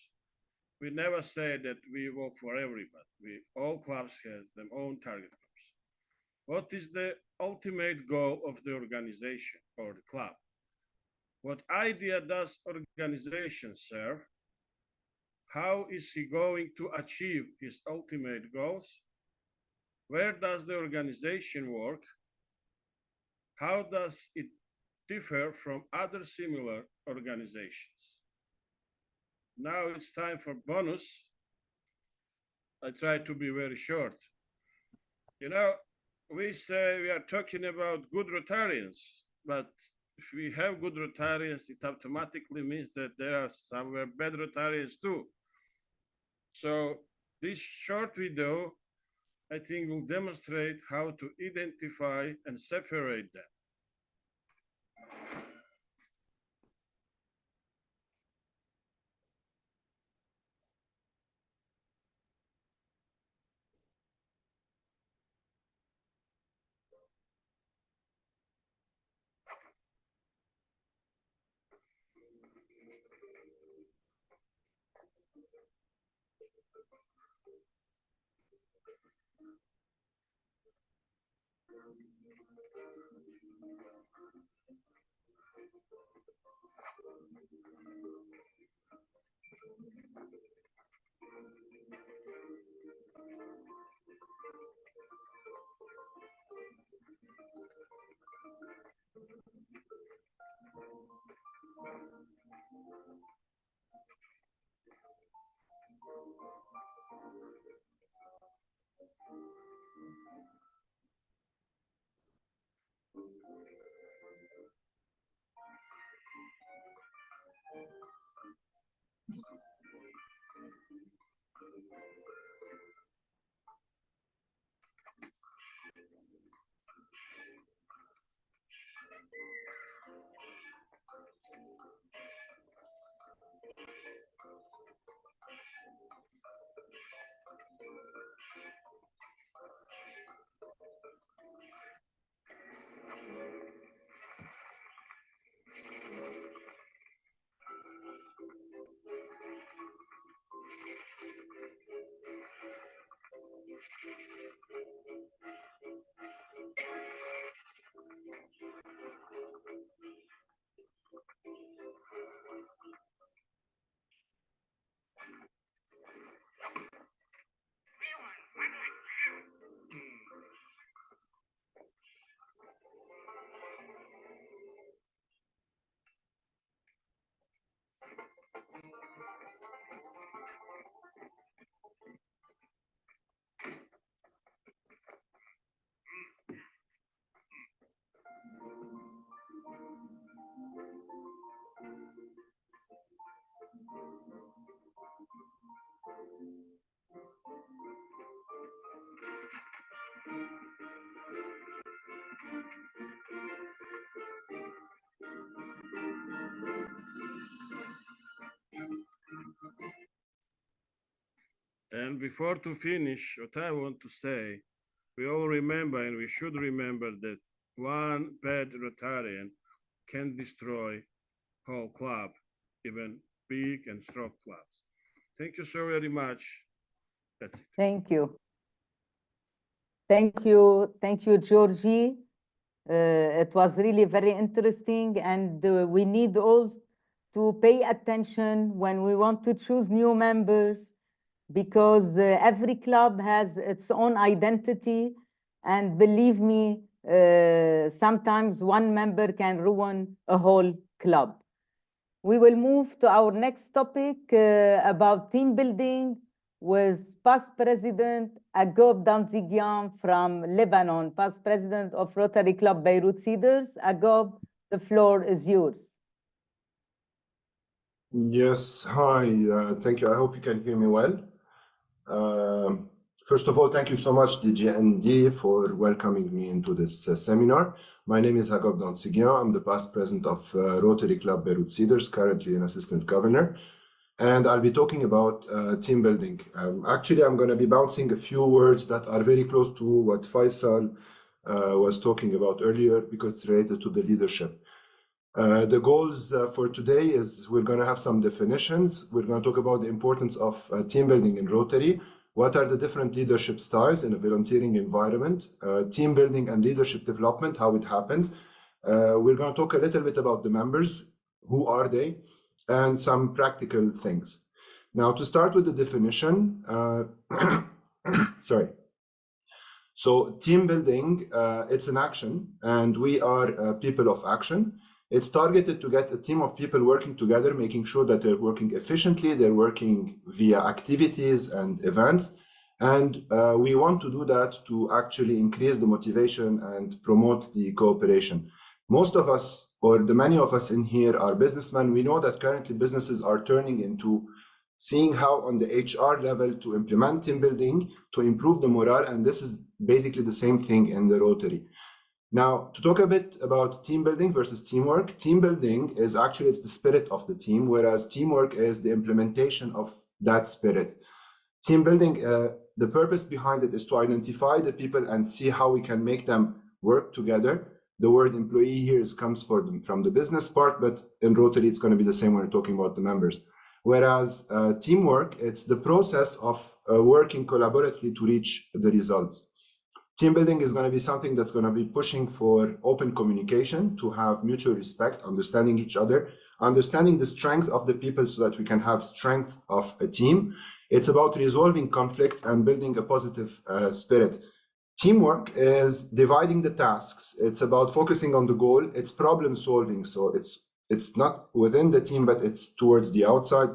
We never say that we work for everybody. All clubs have their own target groups. What is the ultimate goal of the organization or the club? What idea does organization serve? How is he going to achieve his ultimate goals? Where does the organization work? How does it differ from other similar organizations? Now it's time for bonus. I try to be very short. You know, we say we are talking about good Rotarians, but if we have good Rotarians, it automatically means that there are somewhere bad Rotarians too. So this short video, I think, will demonstrate how to identify and separate them. And before to finish, what I want to say, we all remember and we should remember that one bad Rotarian can destroy whole club, even big and strong clubs. Thank you so very much. That's it. Thank you. Thank you. Thank you, Georgie. It was really very interesting, and we need all to pay attention when we want to choose new members, because every club has its own identity, and believe me, sometimes one member can ruin a whole club. We will move to our next topic about team building with past President Hagop Dantziguian from Lebanon, past President of Rotary Club Beirut Cedars. Hagop, the floor is yours. Yes, hi, thank you. I hope you can hear me well. First of all, thank you so much, DGND, for welcoming me into this seminar. My name is Hagop Dantziguian. I'm the past president of Rotary Club Beirut Cedars, currently an assistant governor. And I'll be talking about team building. Actually, I'm going to be bouncing a few words that are very close to what Faisal was talking about earlier, because it's related to the leadership. The goals for today is we're going to have some definitions. We're going to talk about the importance of team building in Rotary. What are the different leadership styles in a volunteering environment? Team building and leadership development, how it happens. We're going to talk a little bit about the members. Who are they? And some practical things. Now, to start with the definition, sorry. So team building, it's an action, and we are people of action. It's targeted to get a team of people working together, making sure that they're working efficiently, they're working via activities and events. And we want to do that to actually increase the motivation and promote the cooperation. Most of us, or the many of us in here, are businessmen. We know that currently businesses are turning into seeing how on the HR level to implement team building, to improve the morale, and this is basically the same thing in the Rotary. Now, to talk a bit about team building versus teamwork, team building is actually, it's the spirit of the team, whereas teamwork is the implementation of that spirit. Team building, the purpose behind it is to identify the people and see how we can make them work together. The word employee here comes from the business part, but in Rotary, it's going to be the same when we're talking about the members. Whereas teamwork, it's the process of working collaboratively to reach the results. Team building is going to be something that's going to be pushing for open communication, to have mutual respect, understanding each other, understanding the strength of the people so that we can have strength of a team. It's about resolving conflicts and building a positive spirit. Teamwork is dividing the tasks. It's about focusing on the goal. It's problem solving. So it's not within the team, but it's towards the outside.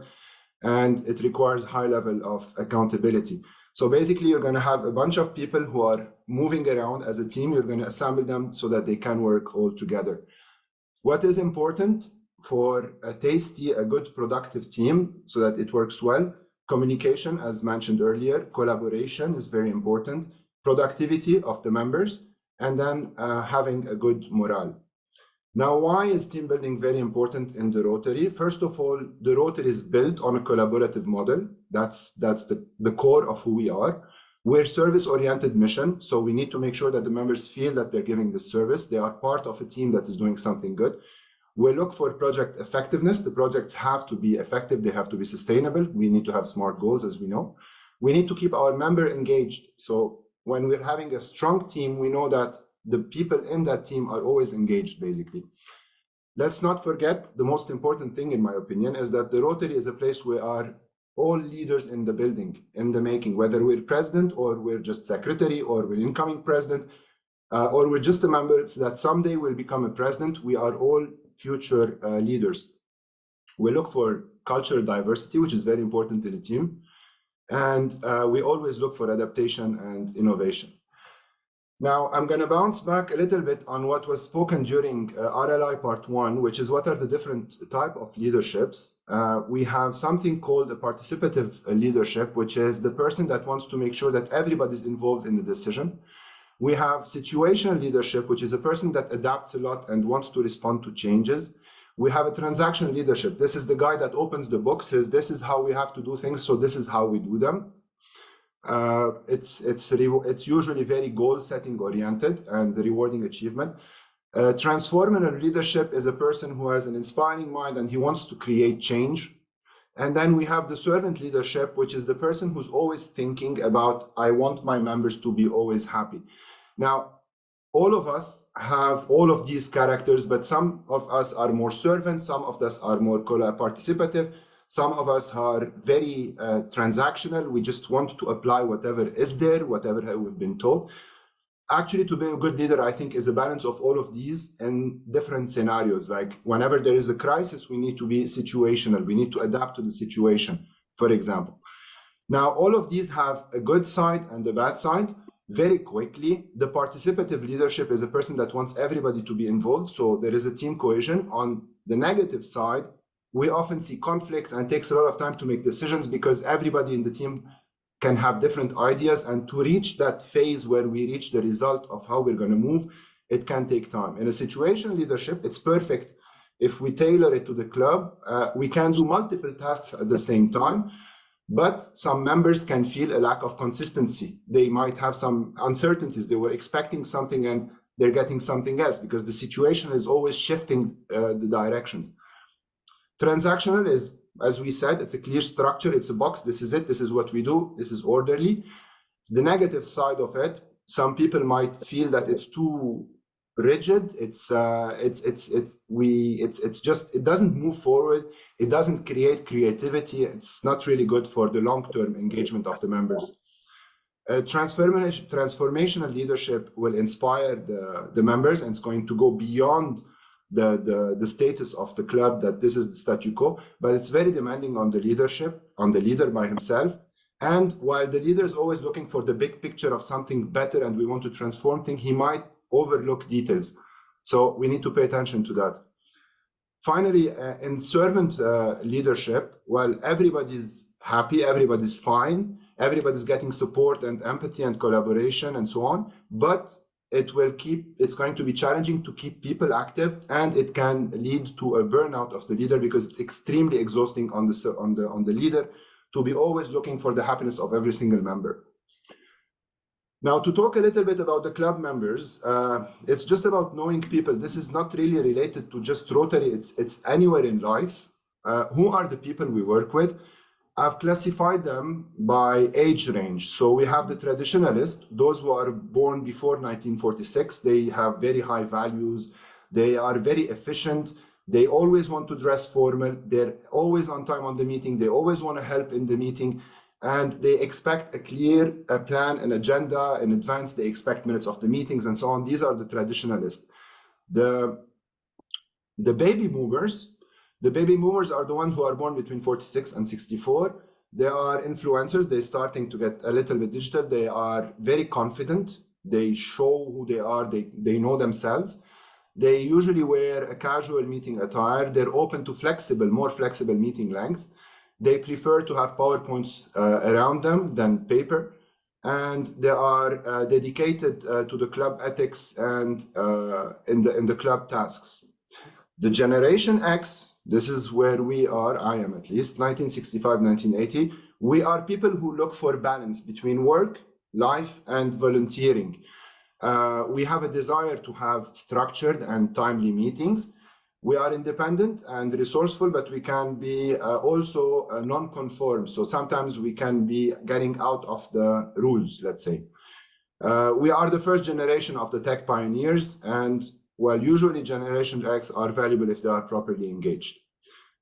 And it requires high level of accountability. So basically, you're going to have a bunch of people who are moving around as a team. You're going to assemble them so that they can work all together. What is important for a tasty, a good, productive team so that it works well? Communication, as mentioned earlier, collaboration is very important, productivity of the members, and then having a good morale. Now, why is team building very important in the Rotary? First of all, the Rotary is built on a collaborative model. That's the core of who we are. We're service-oriented mission, so we need to make sure that the members feel that they're giving this service. They are part of a team that is doing something good. We look for project effectiveness. The projects have to be effective. They have to be sustainable. We need to have SMART goals, as we know. We need to keep our member engaged. So when we're having a strong team, we know that the people in that team are always engaged, basically. Let's not forget, the most important thing, in my opinion, is that the Rotary is a place where are all leaders in the building, in the making, whether we're president or we're just secretary or we're incoming president, or we're just a member so that someday we'll become a president. We are all future leaders. We look for cultural diversity, which is very important in a team. And we always look for adaptation and innovation. Now, I'm going to bounce back a little bit on what was spoken during RLI Part 1, which is what are the different type of leaderships. We have something called a participative leadership, which is the person that wants to make sure that everybody's involved in the decision. We have situational leadership, which is a person that adapts a lot and wants to respond to changes. We have a transactional leadership. This is the guy that opens the book, says, this is how we have to do things, so this is how we do them. It's usually very goal-setting oriented and rewarding achievement. Transformational leadership is a person who has an inspiring mind and he wants to create change. And then we have the servant leadership, which is the person who's always thinking about, I want my members to be always happy. Now, all of us have all of these characters, but some of us are more servant, some of us are more participative, some of us are very transactional. We just want to apply whatever is there, whatever we've been told. Actually, to be a good leader, I think, is a balance of all of these in different scenarios. Like whenever there is a crisis, we need to be situational. We need to adapt to the situation, for example. Now, all of these have a good side and a bad side. Very quickly, the participative leadership is a person that wants everybody to be involved. So there is a team cohesion. On the negative side, we often see conflicts and it takes a lot of time to make decisions because everybody in the team can have different ideas, and to reach that phase where we reach the result of how we're going to move, it can take time. In a situational leadership, it's perfect if we tailor it to the club. We can do multiple tasks at the same time, but some members can feel a lack of consistency. They might have some uncertainties. They were expecting something and they're getting something else because the situation is always shifting the directions. Transactional is, as we said, it's a clear structure. It's a box. This is it. This is what we do. This is orderly. The negative side of it, some people might feel that it's too rigid. It doesn't move forward. It doesn't create creativity. It's not really good for the long-term engagement of the members. Transformational leadership will inspire the members, and it's going to go beyond the status of the club that this is the statu quo, but it's very demanding on the leadership, on the leader by himself. And while the leader is always looking for the big picture of something better and we want to transform things, he might overlook details. So we need to pay attention to that. Finally, in servant leadership, well, everybody's happy, everybody's fine, everybody's getting support and empathy and collaboration and so on, but it's going to be challenging to keep people active, and it can lead to a burnout of the leader because it's extremely exhausting on the leader to be always looking for the happiness of every single member. Now, to talk a little bit about the club members, it's just about knowing people. This is not really related to just Rotary, it's anywhere in life. Who are the people we work with? I've classified them by age range. So we have the traditionalists, those who are born before 1946. They have very high values. They are very efficient. They always want to dress formal. They're always on time on the meeting. They always want to help in the meeting. And they expect a clear plan, an agenda in advance. They expect minutes of the meetings and so on. These are the traditionalists. The baby boomers, the baby boomers are the ones who are born between 46 and 64. They are influencers. They're starting to get a little bit digital. They are very confident. They show who they are. They know themselves. They usually wear a casual meeting attire. They're open to more flexible meeting length. They prefer to have PowerPoints around them than paper. And they are dedicated to the club ethics and in the club tasks. The Generation X, this is where we are, I am at least, 1965, 1980. We are people who look for balance between work, life, and volunteering. We have a desire to have structured and timely meetings. We are independent and resourceful, but we can be also non-conform. So sometimes we can be getting out of the rules, let's say. We are the first generation of the tech pioneers, and while usually Generation X are valuable if they are properly engaged.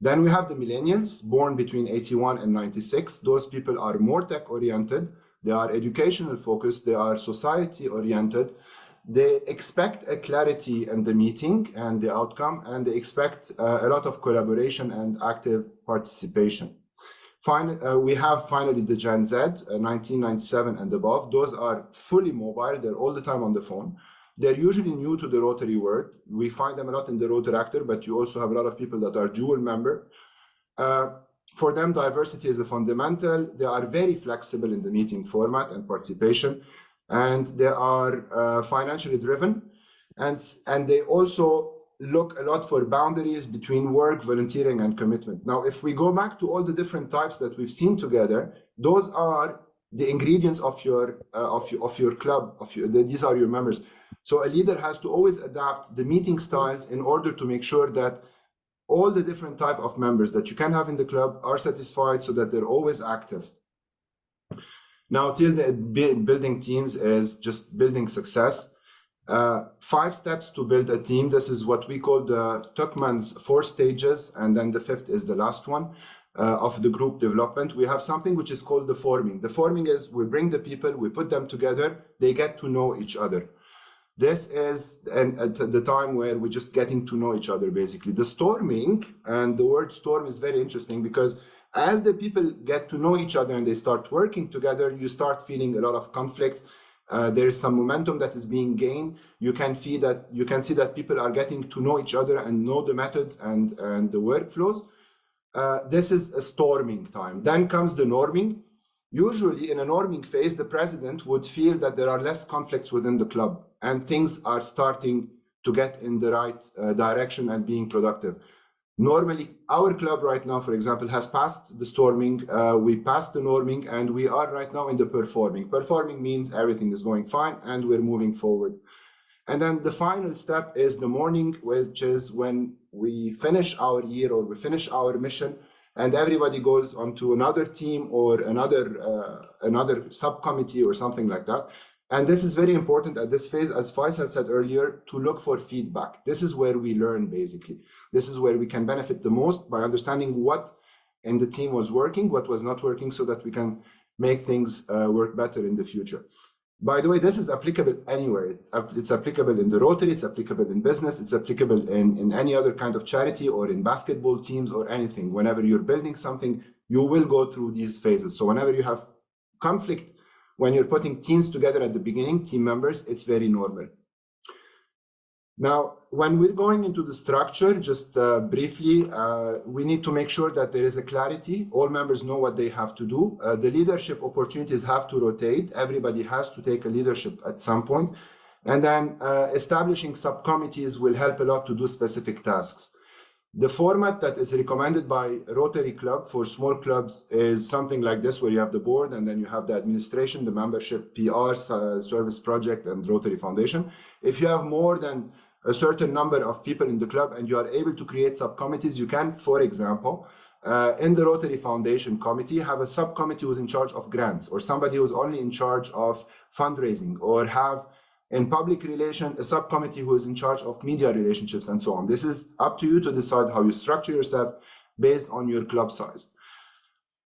Then we have the millennials, born between 81 and 96. Those people are more tech-oriented. They are educational focused. They are society-oriented. They expect a clarity in the meeting and the outcome, and they expect a lot of collaboration and active participation. We have finally the Gen Z, 1997 and above. Those are fully mobile. They're all the time on the phone. They're usually new to the Rotary world. We find them a lot in the Rotaractor, but you also have a lot of people that are dual member. For them, diversity is a fundamental. They are very flexible in the meeting format and participation, and they are financially driven. And they also look a lot for boundaries between work, volunteering, and commitment. Now, if we go back to all the different types that we've seen together, those are the ingredients of your club. These are your members. So a leader has to always adapt the meeting styles in order to make sure that all the different type of members that you can have in the club are satisfied so that they're always active. Now, till the building teams is just building success. 5 steps to build a team. This is what we call the Tuckman's 4 stages, and then the 5th is the last one of the group development. We have something which is called the forming. The forming is we bring the people, we put them together, they get to know each other. This is at the time where we're just getting to know each other, basically. The storming, and the word storm is very interesting because as the people get to know each other and they start working together, you start feeling a lot of conflicts. There is some momentum that is being gained. You can see that people are getting to know each other and know the methods and the workflows. This is a storming time. Then comes the norming. Usually in a norming phase, the president would feel that there are less conflicts within the club and things are starting to get in the right direction and being productive. Normally, our club right now, for example, has passed the storming, we passed the norming, and we are right now in the performing. Performing means everything is going fine and we're moving forward. And then the final step is the morning, which is when we finish our year or we finish our mission, and everybody goes onto another team or another subcommittee or something like that. And this is very important at this phase, as Faisal said earlier, to look for feedback. This is where we learn, basically. This is where we can benefit the most by understanding what in the team was working, what was not working, so that we can make things work better in the future. By the way, this is applicable anywhere. It's applicable in the Rotary, it's applicable in business, it's applicable in any other kind of charity or in basketball teams or anything. Whenever you're building something, you will go through these phases. So whenever you have conflict, when you're putting teams together at the beginning, team members, it's very normal. Now, when we're going into the structure, just briefly, we need to make sure that there is a clarity. All members know what they have to do. The leadership opportunities have to rotate. Everybody has to take a leadership at some point. And then establishing subcommittees will help a lot to do specific tasks. The format that is recommended by Rotary Club for small clubs is something like this, where you have the board and then you have the administration, the membership, PR, service project, and Rotary Foundation. If you have more than a certain number of people in the club and you are able to create subcommittees, you can, for example, in the Rotary Foundation committee, have a subcommittee who's in charge of grants, or somebody who's only in charge of fundraising, or have in public relations a subcommittee who is in charge of media relationships, and so on. This is up to you to decide how you structure yourself based on your club size.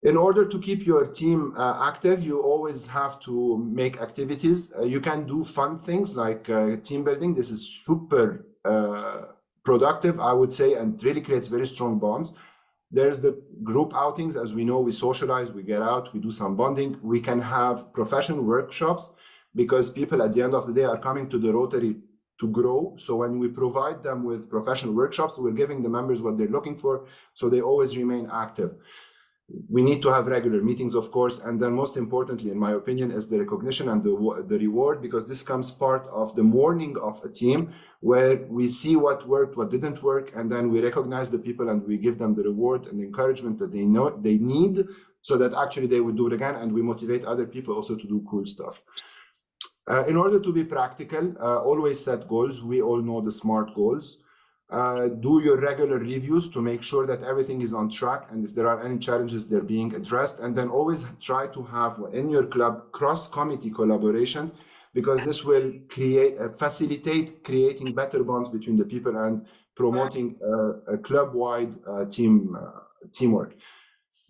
In order to keep your team active, you always have to make activities. You can do fun things like team building. This is super productive, I would say, and really creates very strong bonds. There's the group outings. As we know, we socialize, we get out, we do some bonding. We can have professional workshops, because people at the end of the day are coming to the Rotary to grow. So when we provide them with professional workshops, we're giving the members what they're looking for, so they always remain active. We need to have regular meetings, of course, and then most importantly, in my opinion, is the recognition and the reward, because this comes part of the morning of a team, where we see what worked, what didn't work, and then we recognize the people and we give them the reward and the encouragement that they know they need, so that actually they will do it again, and we motivate other people also to do cool stuff. In order to be practical, always set goals. We all know the SMART goals. Do your regular reviews to make sure that everything is on track, and if there are any challenges, they're being addressed. And then always try to have in your club cross-committee collaborations, because this will facilitate creating better bonds between the people and promoting a club-wide teamwork.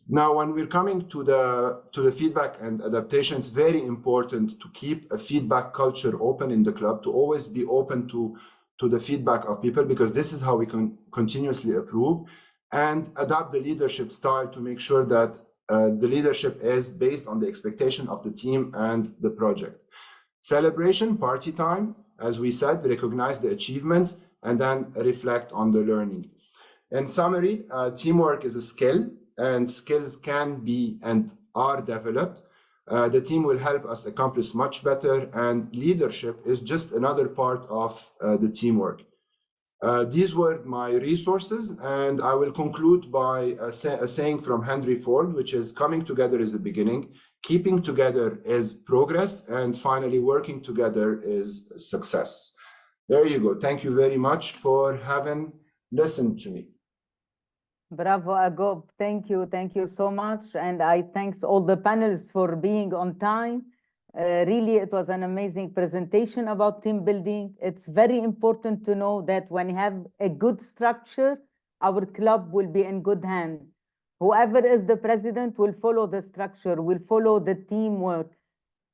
Now, when we're coming to the feedback and adaptation, it's very important to keep a feedback culture open in the club, to always be open to the feedback of people, because this is how we can continuously improve and adapt the leadership style to make sure that the leadership is based on the expectation of the team and the project. Celebration, party time, as we said, recognize the achievements and then reflect on the learning. In summary, teamwork is a skill, and skills can be and are developed. The team will help us accomplish much better, and leadership is just another part of the teamwork. These were my resources, and I will conclude by a saying from Henry Ford, which is: coming together is the beginning, keeping together is progress, and finally working together is success. There you go. Thank you very much for having listened to me. Bravo, Hagop. Thank you so much. And I thanks all the panelists for being on time. Really, it was an amazing presentation about team building. It's very important to know that when you have a good structure, our club will be in good hands. Whoever is the president will follow the structure, will follow the teamwork.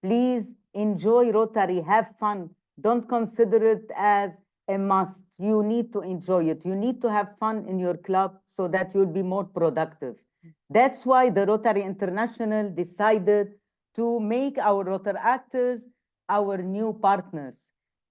Please enjoy Rotary, have fun. Don't consider it as a must. You need to enjoy it. You need to have fun in your club so that you'll be more productive. That's why the Rotary International decided to make our Rotaractors our new partners,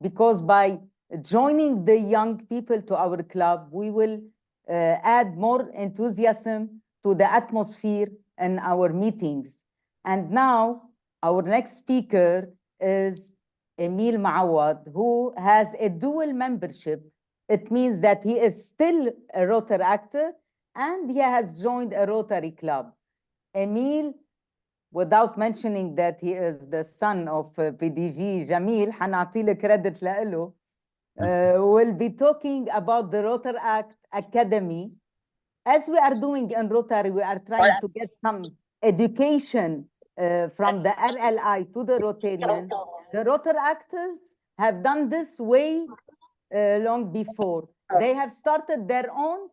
because by joining the young people to our club, we will add more enthusiasm to the atmosphere and our meetings. And now our next speaker is Emil Mouawad, who has a dual membership. It means that he is still a Rotaractor and he has joined a Rotary Club. Emil, without mentioning that he is the son of PDG Jamil, حنعطي له credit لإله, will be talking about the Rotaract Academy. As we are doing in Rotary, we are trying to get some education from the RLI to the Rotarian. The Rotaractors have done this way long before. They have started their own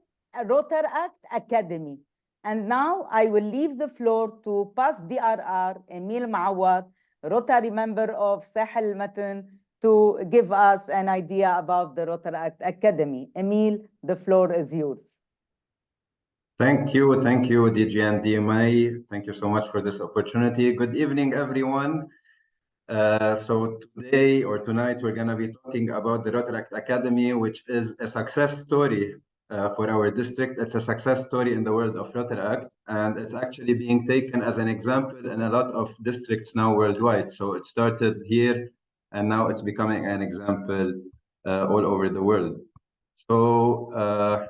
Rotaract Academy. And now I will leave the floor to past DRR, Emil Mouawad, Rotary member of Sahel Matan, to give us an idea about the Rotaract Academy. Emil, the floor is yours. Thank you, DG and DMI. Thank you so much for this opportunity. Good evening, everyone. So today or tonight, we're going to be talking about the Rotaract Academy, which is a success story for our district. It's a success story in the world of Rotaract, and it's actually being taken as an example in a lot of districts now worldwide. So it started here, and now it's becoming an example all over the world. So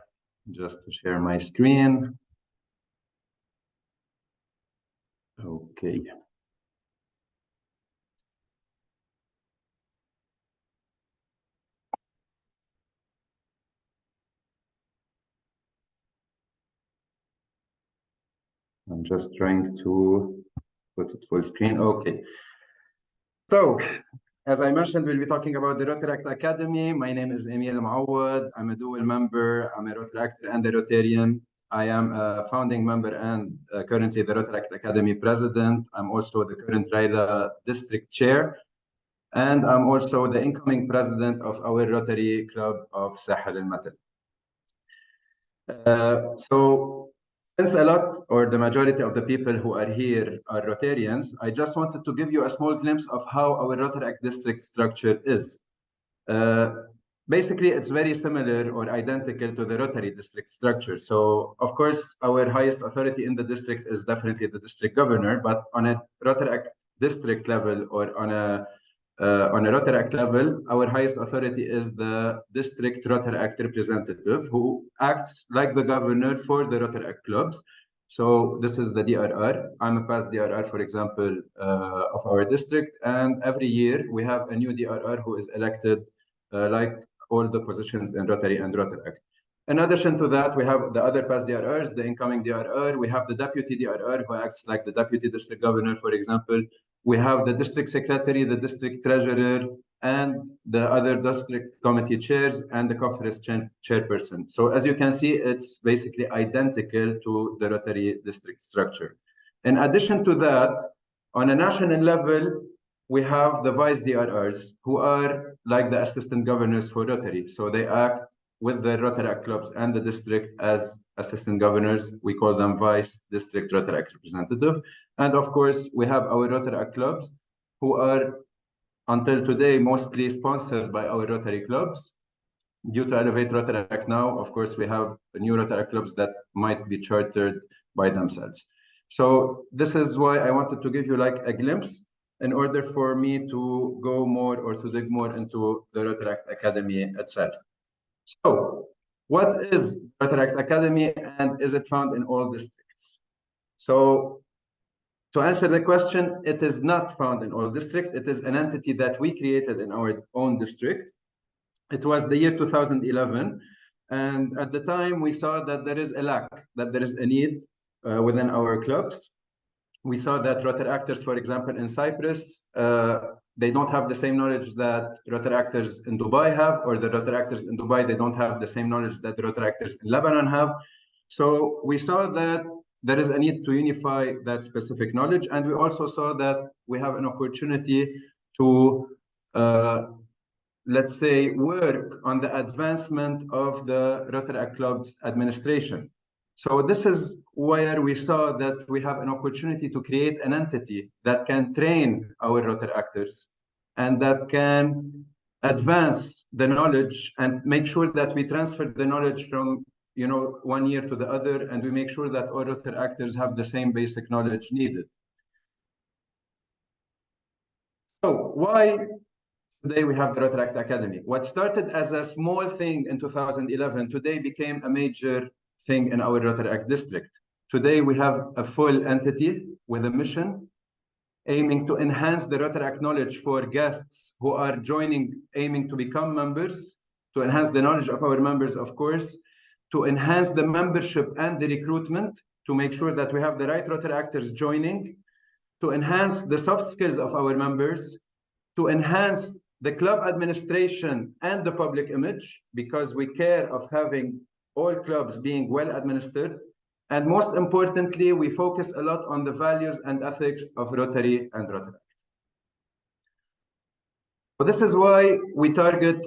just to share my screen. Okay. I'm just trying to put it full screen. Okay. So, as I mentioned, we'll be talking about the Rotaract Academy. My name is Emil Mouawad. I'm a dual member. I'm a Rotaractor and a Rotarian. I am a founding member and currently the Rotaract Academy president. I'm also the current RLI district chair. And I'm also the incoming president of our Rotary Club of Sahel al-Matan. So, since a lot or the majority of the people who are here are Rotarians, I just wanted to give you a small glimpse of how our Rotaract district structure is. Basically, it's very similar or identical to the Rotary district structure. So, of course, our highest authority in the district is definitely the district governor, but on a Rotaract district level or on a Rotaract level, our highest authority is the district Rotaract representative who acts like the governor for the Rotaract clubs. So this is the DRR. I'm a past DRR, for example, of our district. And every year we have a new DRR who is elected like all the positions in Rotary and Rotaract. In addition to that, we have the other past DRRs, the incoming DRR. We have the deputy DRR who acts like the deputy district governor, for example. We have the district secretary, the district treasurer, and the other district committee chairs and the conference chairperson. So as you can see, it's basically identical to the Rotary district structure. In addition to that, on a national level, we have the vice DRRs who are like the assistant governors for Rotary. So they act with the Rotaract clubs and the district as assistant governors. We call them vice district Rotaract representative. And of course, we have our Rotaract clubs who are, until today, mostly sponsored by our Rotary clubs. Due to Elevate Rotaract now, of course, we have new Rotaract clubs that might be chartered by themselves. So this is why I wanted to give you like a glimpse in order for me to go more or to dig more into the Rotaract Academy itself. So, what is Rotaract Academy and is it found in all districts? So, to answer the question, it is not found in all districts. It is an entity that we created in our own district. It was the year 2011. And at the time, we saw that there is a lack, that there is a need within our clubs. We saw that Rotaractors, for example, in Cyprus, they don't have the same knowledge that Rotaractors in Dubai have, or the Rotaractors in Dubai, they don't have the same knowledge that the Rotaractors in Lebanon have. So we saw that there is a need to unify that specific knowledge. And we also saw that we have an opportunity to, let's say, work on the advancement of the Rotaract Club's administration. So this is where we saw that we have an opportunity to create an entity that can train our Rotaractors and that can advance the knowledge and make sure that we transfer the knowledge from, you know, one year to the other, and we make sure that all Rotaractors have the same basic knowledge needed. So why today we have the Rotaract Academy? What started as a small thing in 2011 today became a major thing in our Rotaract district. Today we have a full entity with a mission aiming to enhance the Rotaract knowledge for guests who are joining, aiming to become members, to enhance the knowledge of our members, of course, to enhance the membership and the recruitment, to make sure that we have the right Rotaractors joining, to enhance the soft skills of our members, to enhance the club administration and the public image, because we care of having all clubs being well administered. And most importantly, we focus a lot on the values and ethics of Rotary and Rotaract. So this is why we target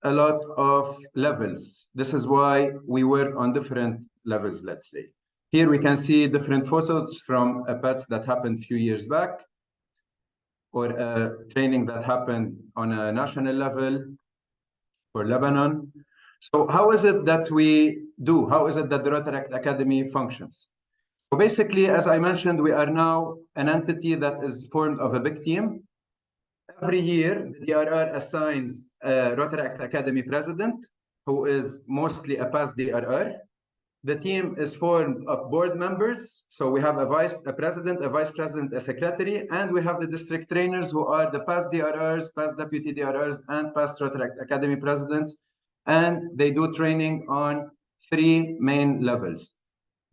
a lot of levels. This is why we work on different levels, let's say. Here we can see different photos from a PATS that happened a few years back, or a training that happened on a national level for Lebanon. So how is it that we do? How is it that the Rotaract Academy functions? So basically, as I mentioned, we are now an entity that is formed of a big team. Every year, the DRR assigns a Rotaract Academy president, who is mostly a past DRR. The team is formed of board members. So we have a president, a vice president, a secretary, and we have the district trainers who are the past DRRs, past deputy DRRs, and past Rotaract Academy presidents. And they do training on 3 main levels.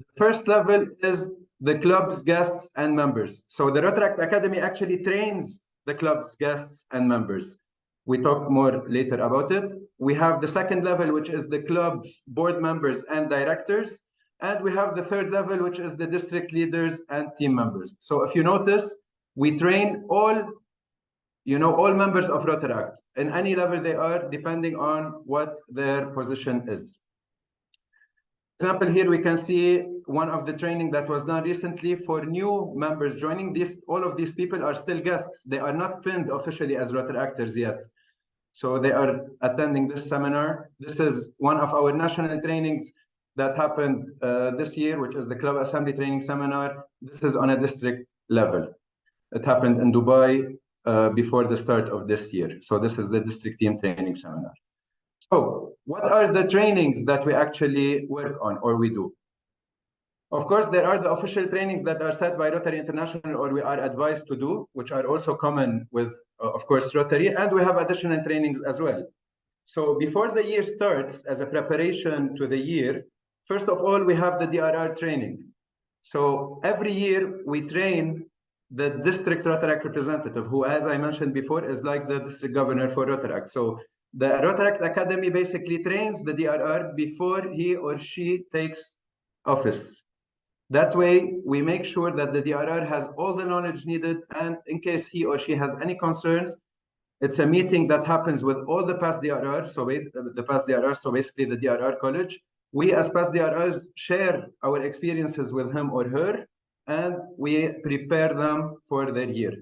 The first level is the club's guests and members. So the Rotaract Academy actually trains the club's guests and members. We talk more later about it. We have the second level, which is the club's board members and directors. And we have the third level, which is the district leaders and team members. So if you notice, we train all members of Rotaract in any level they are, depending on what their position is. For example, here we can see one of the training that was done recently for new members joining. All of these people are still guests. They are not pinned officially as Rotaractors yet. So they are attending this seminar. This is one of our national trainings that happened this year, which is the Club Assembly Training Seminar. This is on a district level. It happened in Dubai before the start of this year. So this is the district team training seminar. So what are the trainings that we actually work on or we do? Of course, there are the official trainings that are set by Rotary International or we are advised to do, which are also common with, of course, Rotary, and we have additional trainings as well. So before the year starts, as a preparation to the year, first of all, we have the DRR training. So every year we train the district Rotaract representative, who, as I mentioned before, is like the district governor for Rotaract. So the Rotaract Academy basically trains the DRR before he or she takes office. That way, we make sure that the DRR has all the knowledge needed, and in case he or she has any concerns, it's a meeting that happens with all the past DRRs, so basically the DRR college. We as past DRRs share our experiences with him or her, and we prepare them for their year.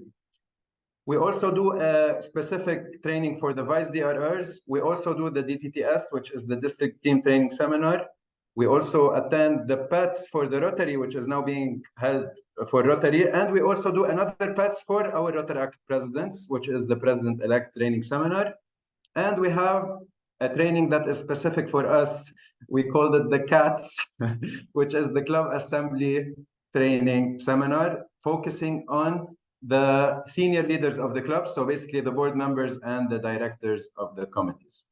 We also do a specific training for the vice DRRs. We also do the DTTS, which is the District Team Training Seminar. We also attend the PATS for the Rotary, which is now being held for Rotary. And we also do another PATS for our Rotaract presidents, which is the President-elect Training Seminar. And we have a training that is specific for us. We called it the CATS, which is the Club Assembly Training Seminar, focusing on the senior leaders of the club, so basically the board members and the directors of the committees.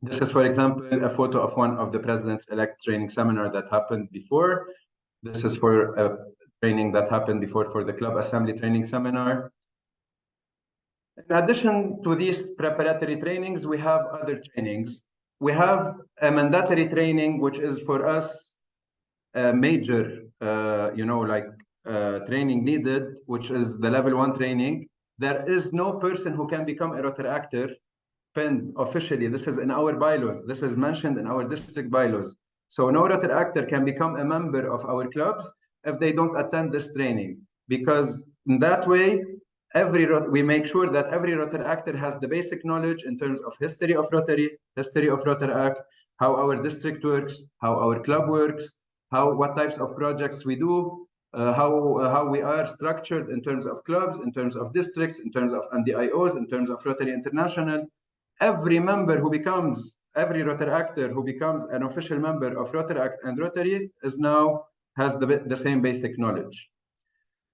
This is, for example, a photo of one of the President's-elect training seminar that happened before. This is for a training that happened before for the Club Assembly Training Seminar. In addition to these preparatory trainings, we have other trainings. We have a mandatory training, which is for us a major, training needed, which is the level 1 training. There is no person who can become a Rotaractor pinned officially. This is in our bylaws. This is mentioned in our district bylaws. So no Rotaractor can become a member of our clubs if they don't attend this training, because in that way, we make sure that every Rotaractor has the basic knowledge in terms of history of Rotary, history of Rotaract, how our district works, how our club works, what types of projects we do, how we are structured in terms of clubs, in terms of districts, in terms of NDIOs, in terms of Rotary International. Every member who becomes, every Rotaractor who becomes an official member of Rotaract and Rotary is now has the same basic knowledge.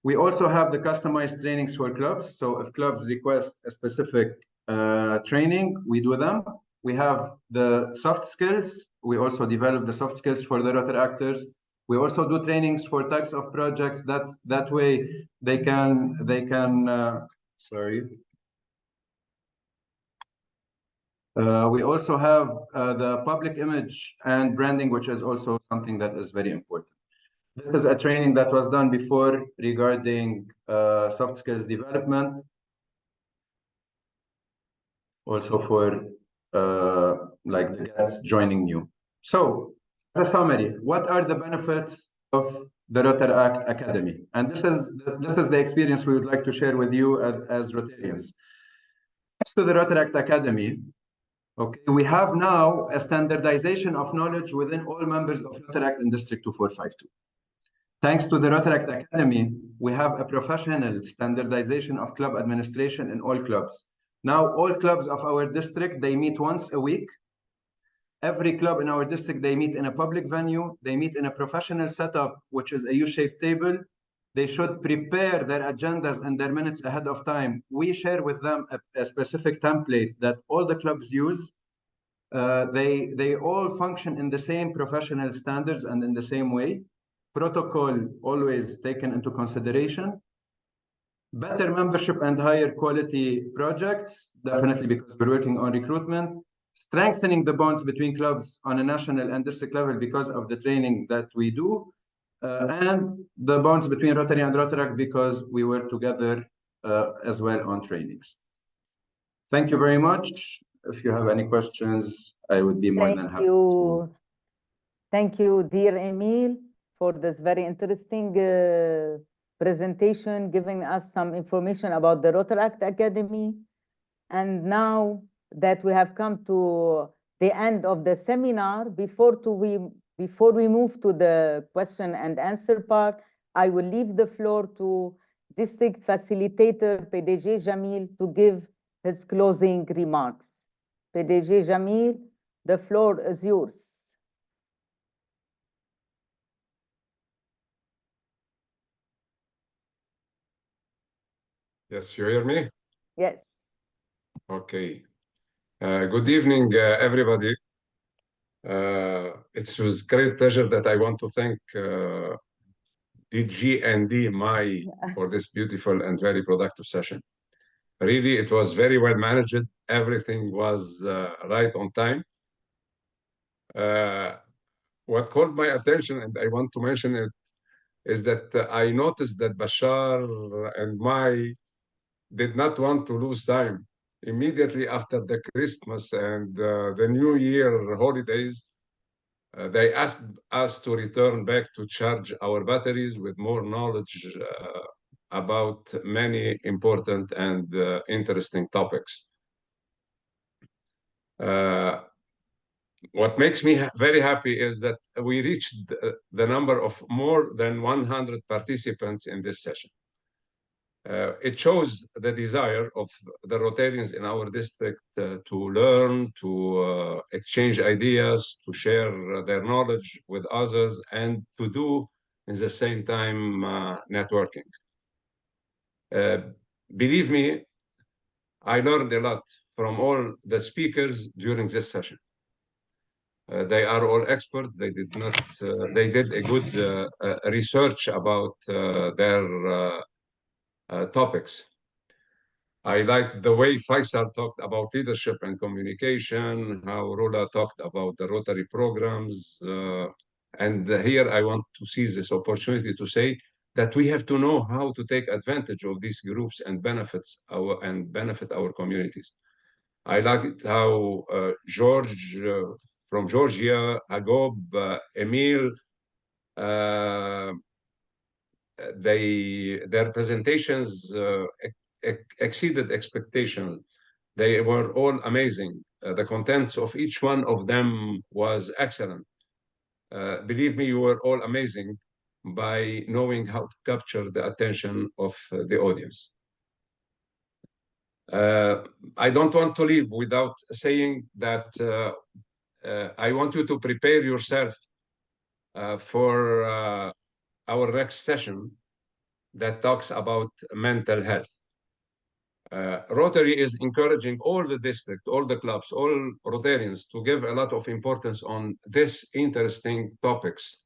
We also have the customized trainings for clubs. So if clubs request a specific training, we do them. We have the soft skills. We also develop the soft skills for the Rotaractors. We also do trainings for types of projects that way they can we also have the public image and branding, which is also something that is very important. This is a training that was done before regarding soft skills development. Also for like the guests joining new. So as a summary, what are the benefits of the Rotaract Academy? And this is the experience we would like to share with you as Rotarians. Next to the Rotaract Academy, okay, we have now a standardization of knowledge within all members of Rotaract in District 2452. Thanks to the Rotaract Academy, we have a professional standardization of club administration in all clubs. Now, all clubs of our district, they meet once a week. Every club in our district, they meet in a public venue. They meet in a professional setup, which is a U-shaped table. They should prepare their agendas and their minutes ahead of time. We share with them a specific template that all the clubs use. They all function in the same professional standards and in the same way. Protocol always taken into consideration. Better membership and higher quality projects, definitely because we're working on recruitment. Strengthening the bonds between clubs on a national and district level because of the training that we do. And the bonds between Rotary and Rotaract because we work together as well on trainings. Thank you very much. If you have any questions, I would be more than happy. Thank you, dear Emil, for this very interesting presentation, giving us some information about the Rotaract Academy. And now that we have come to the end of the seminar, before we move to the question and answer part, I will leave the floor to District Facilitator PDG Jamil to give his closing remarks. PDG Jamil, the floor is yours. Yes, you hear me? Yes. Okay. Good evening, everybody. It was great pleasure that I want to thank DG and May for this beautiful and very productive session. Really, it was very well managed. Everything was right on time. What caught my attention, and I want to mention it, is that I noticed that Bashar and May did not want to lose time. Immediately after the Christmas and the New Year holidays, they asked us to return back to charge our batteries with more knowledge about many important and interesting topics. What makes me very happy is that we reached the number of more than 100 participants in this session. It shows the desire of the Rotarians in our district to learn, to exchange ideas, to share their knowledge with others, and to do, at the same time, networking. Believe me, I learned a lot from all the speakers during this session. They are all experts. They did a good research about their topics. I liked the way Faisal talked about leadership and communication, how Rola talked about the Rotary programs. And here I want to seize this opportunity to say that we have to know how to take advantage of these groups and benefit our communities. I liked how George from Georgia, Hagop, Emil, their presentations exceeded expectations. They were all amazing. The contents of each one of them was excellent. Believe me, you were all amazing. by knowing how to capture the attention of the audience. I don't want to leave without saying that I want you to prepare yourself for our next session that talks about mental health. Rotary is encouraging all the district, all the clubs, all Rotarians to give a lot of importance on this interesting topics.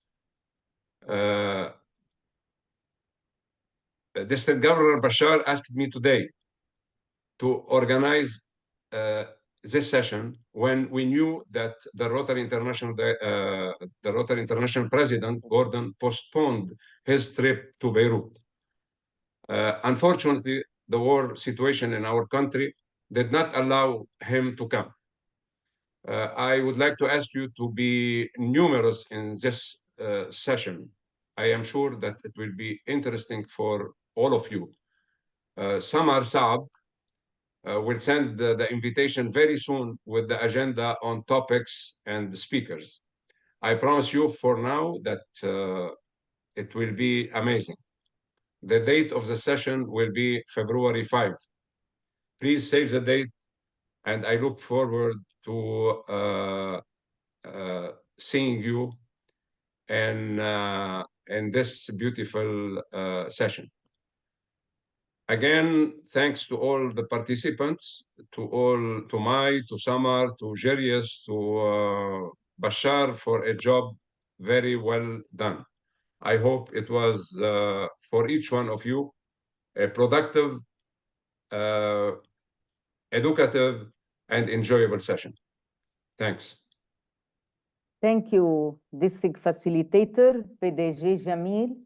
District Governor Bashar asked me today to organize this session when we knew that the Rotary International President, Gordon, postponed his trip to Beirut. Unfortunately, the war situation in our country did not allow him to come. I would like to ask you to be numerous in this session. I am sure that it will be interesting for all of you. Samar Saab will send the invitation very soon with the agenda on topics and the speakers. I promise you for now that it will be amazing. The date of the session will be February 5. Please save the date, and I look forward to seeing you in this beautiful session. Again, thanks to all the participants, to Mai, to Samar, to Jarius, to Bashar for a job very well done. I hope it was for each one of you a productive, educative, and enjoyable session. Thanks. Thank you, District Facilitator, PDG Jamil.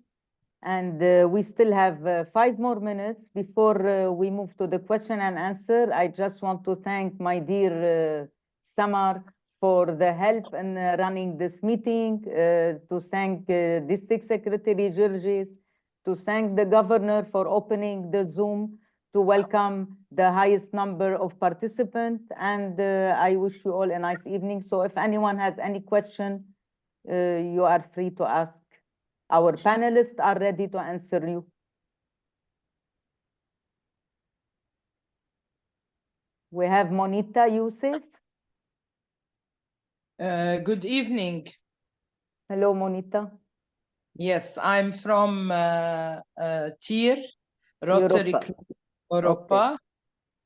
And we still have 5 more minutes before we move to the question and answer. I just want to thank my dear Samar for the help in running this meeting, to thank District Secretary Georges, to thank the Governor for opening the Zoom, to welcome the highest number of participants. And I wish you all a nice evening. So if anyone has any question, you are free to ask. Our panelists are ready to answer you. We have Monita Youssef. Good evening. Hello, Monita. Yes, I'm from TIR, Rotary Europa. Okay.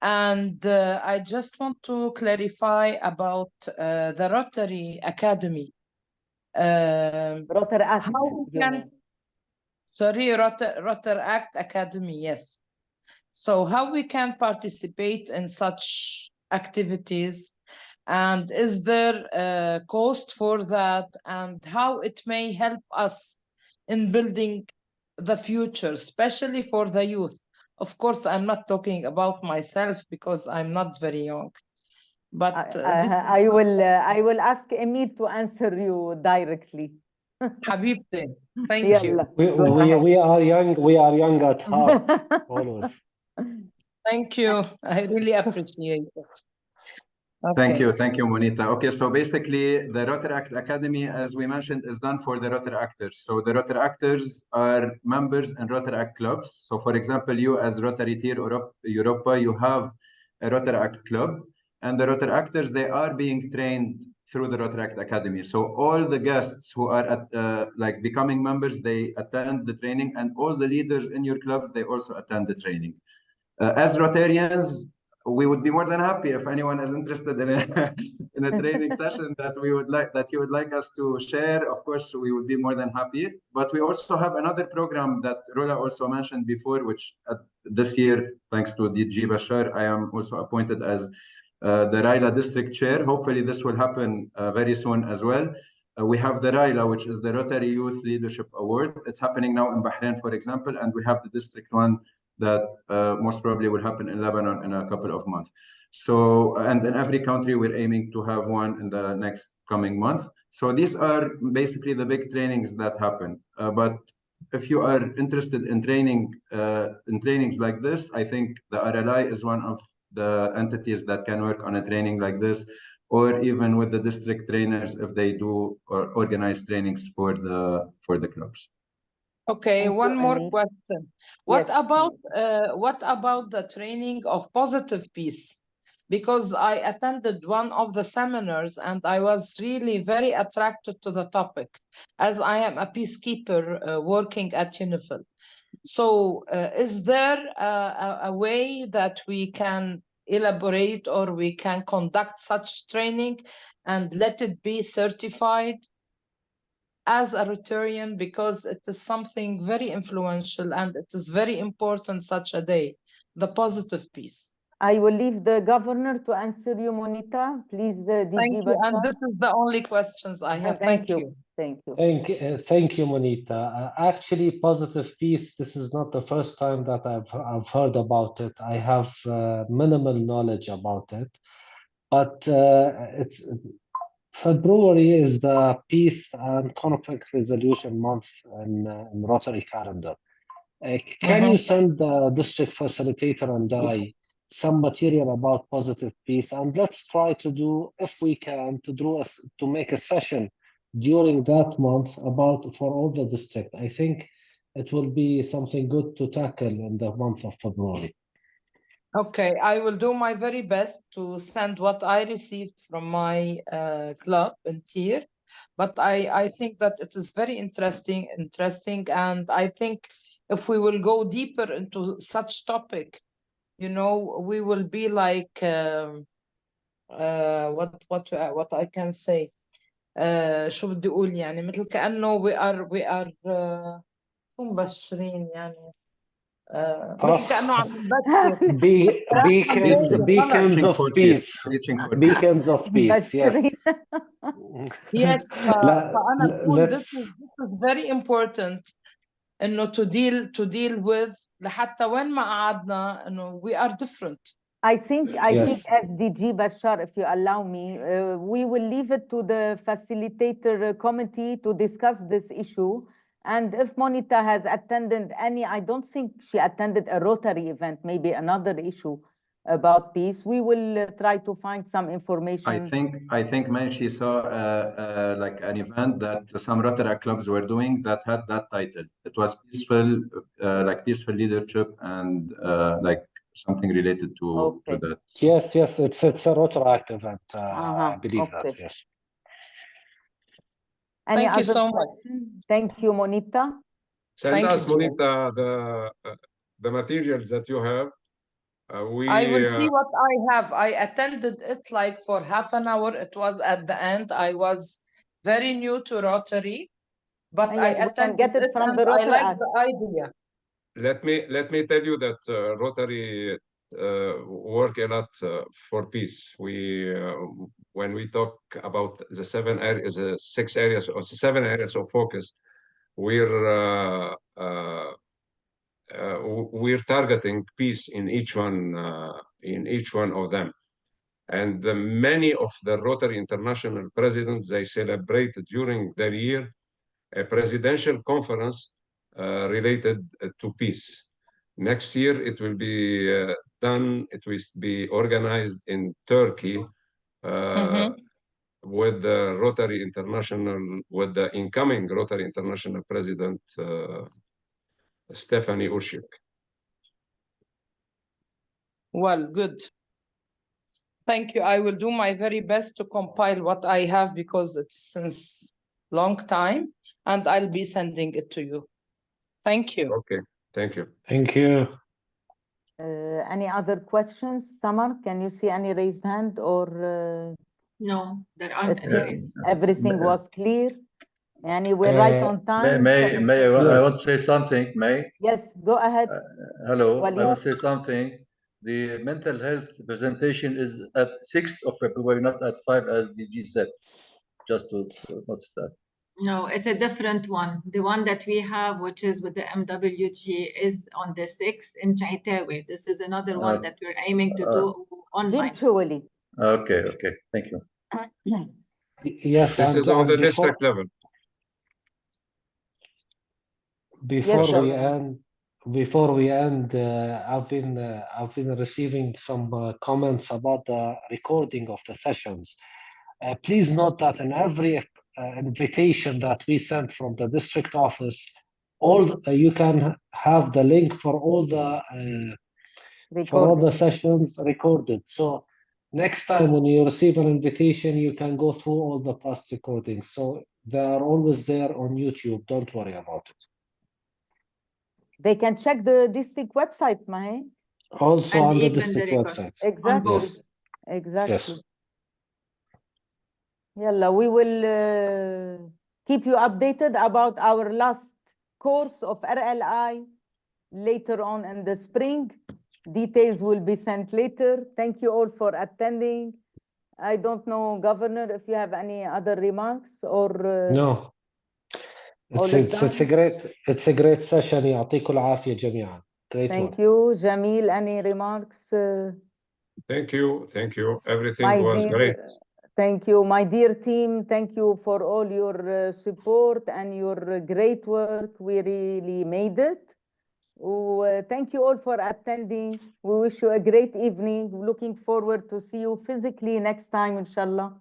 And I just want to clarify about the Rotary Academy. Rotaract. Rotaract Academy, yes. So how we can participate in such activities, and is there a cost for that, and how it may help us in building the future, especially for the youth? Of course, I'm not talking about myself because I'm not very young. But I will ask Emil to answer you directly. Habibti, thank you. We are young at heart, always. Thank you. I really appreciate it. Okay. Thank you, Monita. Okay, so basically the Rotaract Academy, as we mentioned, is done for the Rotaractors. So the Rotaractors are members in Rotaract clubs. So for example, you as Rotary Tier Europa, you have a Rotaract club, and the Rotaractors, they are being trained through the Rotaract Academy. So all the guests who are at, becoming members, they attend the training, and all the leaders in your clubs, they also attend the training. As Rotarians, we would be more than happy if anyone is interested in a training session that you would like us to share. Of course, we would be more than happy. But we also have another program that Rola also mentioned before, which this year, thanks to DG Bashar, I am also appointed as the RLI District Chair. Hopefully, this will happen very soon as well. We have the RLI, which is the Rotary Youth Leadership Award. It's happening now in Bahrain, for example, and we have the district one that most probably will happen in Lebanon in a couple of months. So, and in every country, we're aiming to have one in the next coming month. So these are basically the big trainings that happen. But if you are interested in trainings like this, I think the RLI is one of the entities that can work on a training like this, or even with the district trainers if they do or organize trainings for the clubs. Okay, Thank one you, more Emil. question. What about the training of positive peace? Because I attended one of the seminars and I was really very attracted to the topic, as I am a peacekeeper working at UNIFIL. So is there a way that we can elaborate or we can conduct such training and let it be certified as a Rotarian, because it is something very influential and it is very important such a day, the positive peace. I will leave the governor to answer you, Monita. Please, DG Thank you. Bashar. And this is the only questions I have. Thank you. Thank you. Thank you, Monita. Actually, positive peace, this is not the first time that I've heard about it. I have minimal knowledge about it, but February is the Peace and Conflict Resolution Month in Rotary calendar. Can you send the district facilitator and I some material about positive peace, and let's try to do, if we can, to make a session during that month about for all the district. I think it will be something good to tackle in the month of February. Okay, I will do my very best to send what I received from my club in Tier, but I think that it is very interesting, and I think if we will go deeper into such topic, you know, we will be like what I can say. شو بدي أقول يعني مثل كأنه we are شو مبشرين يعني مثل كأنه عم نبشر beacons of peace. Beacons of peace, yes. Yes, فأنا بقول this is very important إنه to deal with لحتى وين ما قعدنا إنه we are different. I think as DG Bashar, if you allow me, we will leave it to the facilitator committee to discuss this issue. And if Monita has attended any, I don't think she attended a Rotary event, maybe another issue about peace, we will try to find some information. I think May, she saw like an event that some Rotaract clubs were doing that had that title. It was peaceful, like peaceful leadership and like something related to that. Yes, it's a Rotaract event. I believe that, yes. Any Thank you other so much. question? Thank you, Monita. Send us, Monita, the materials that you have. I will see what I have. I attended it like for half an hour. It was at the end. I was very new to Rotary, but I attended it from and the I like Rotaract. the idea. Let me tell you that Rotary work a lot for peace. We when we talk about the 7 areas, 6 areas or 7 areas of focus, we're targeting peace in each one of them. And many of the Rotary International presidents, they celebrated during their year a presidential conference related to peace. Next year, it will be done, it will be organized in Turkey with the Rotary International, with the incoming Rotary International president, Stephanie Urshik. Well, good. Thank you. I will do my very best to compile what I have because it's since long time, and I'll be sending it to you. Thank you. Okay, thank you. Thank you. Any other questions? Samar, can you see any raised hand or? No, there aren't any raised. Everything was clear. And we're right on time. May I want to say something, May? Yes, go ahead. Hello, Walid. I want to say something. The mental health presentation is at 6th of February, not at 5 as DG said. Just to notice that. No, it's a different one. The one that we have, which is with the MWG, is on the 6th in Chaitawi. This is another one that we're aiming to do online. Virtually. Okay, thank you. Yes, this is on the district level. Before we end, I've been receiving some comments about the recording of the sessions. Please note that in every invitation that we sent from the district office, you can have the link for all the sessions recorded. So next time when you receive an invitation, you can go through all the past recordings. So they are always there on YouTube. Don't worry about it. They can check the district website, Mahe. Also And on the even the district record. website. Exactly. Yes. Exactly. Yes. Yalla, we will keep you updated about our last course of RLI later on in the spring. Details will be sent later. Thank you all for attending. I don't know, Governor, if you have any other remarks or No. It's a great session. يعطيكم العافية جميعا. Great Thank one. you. Jamil, any remarks? Thank you. Thank you. Everything was great. Thank you, my dear team. Thank you for all your support and your great work. We really made it. Thank you all for attending. We wish you a great evening. Looking forward to see you physically next time, inshallah.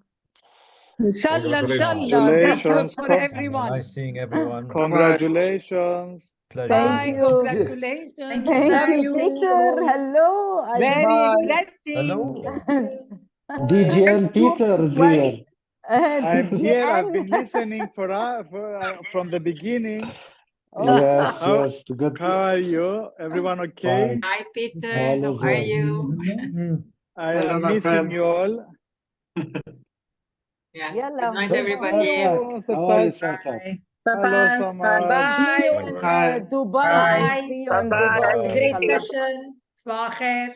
Inshallah, inshallah. Great work for everyone. Nice seeing everyone. Congratulations. Pleasure. Thank you. Congratulations. Thank you, Peter. Hello. Very Hello. interesting. DGN Peter is here. I'm here. I've been listening from the beginning. Yes, yes. Good. How are you? Everyone okay? Fine. Hi, Peter. All How is are well. you? I'm missing you all. Yeah. Yalla. Good night, everybody. How are you, Faisal? Hello, Samad. See you in Dubai. See you in Dubai, Great inshallah. session. صباح الخير.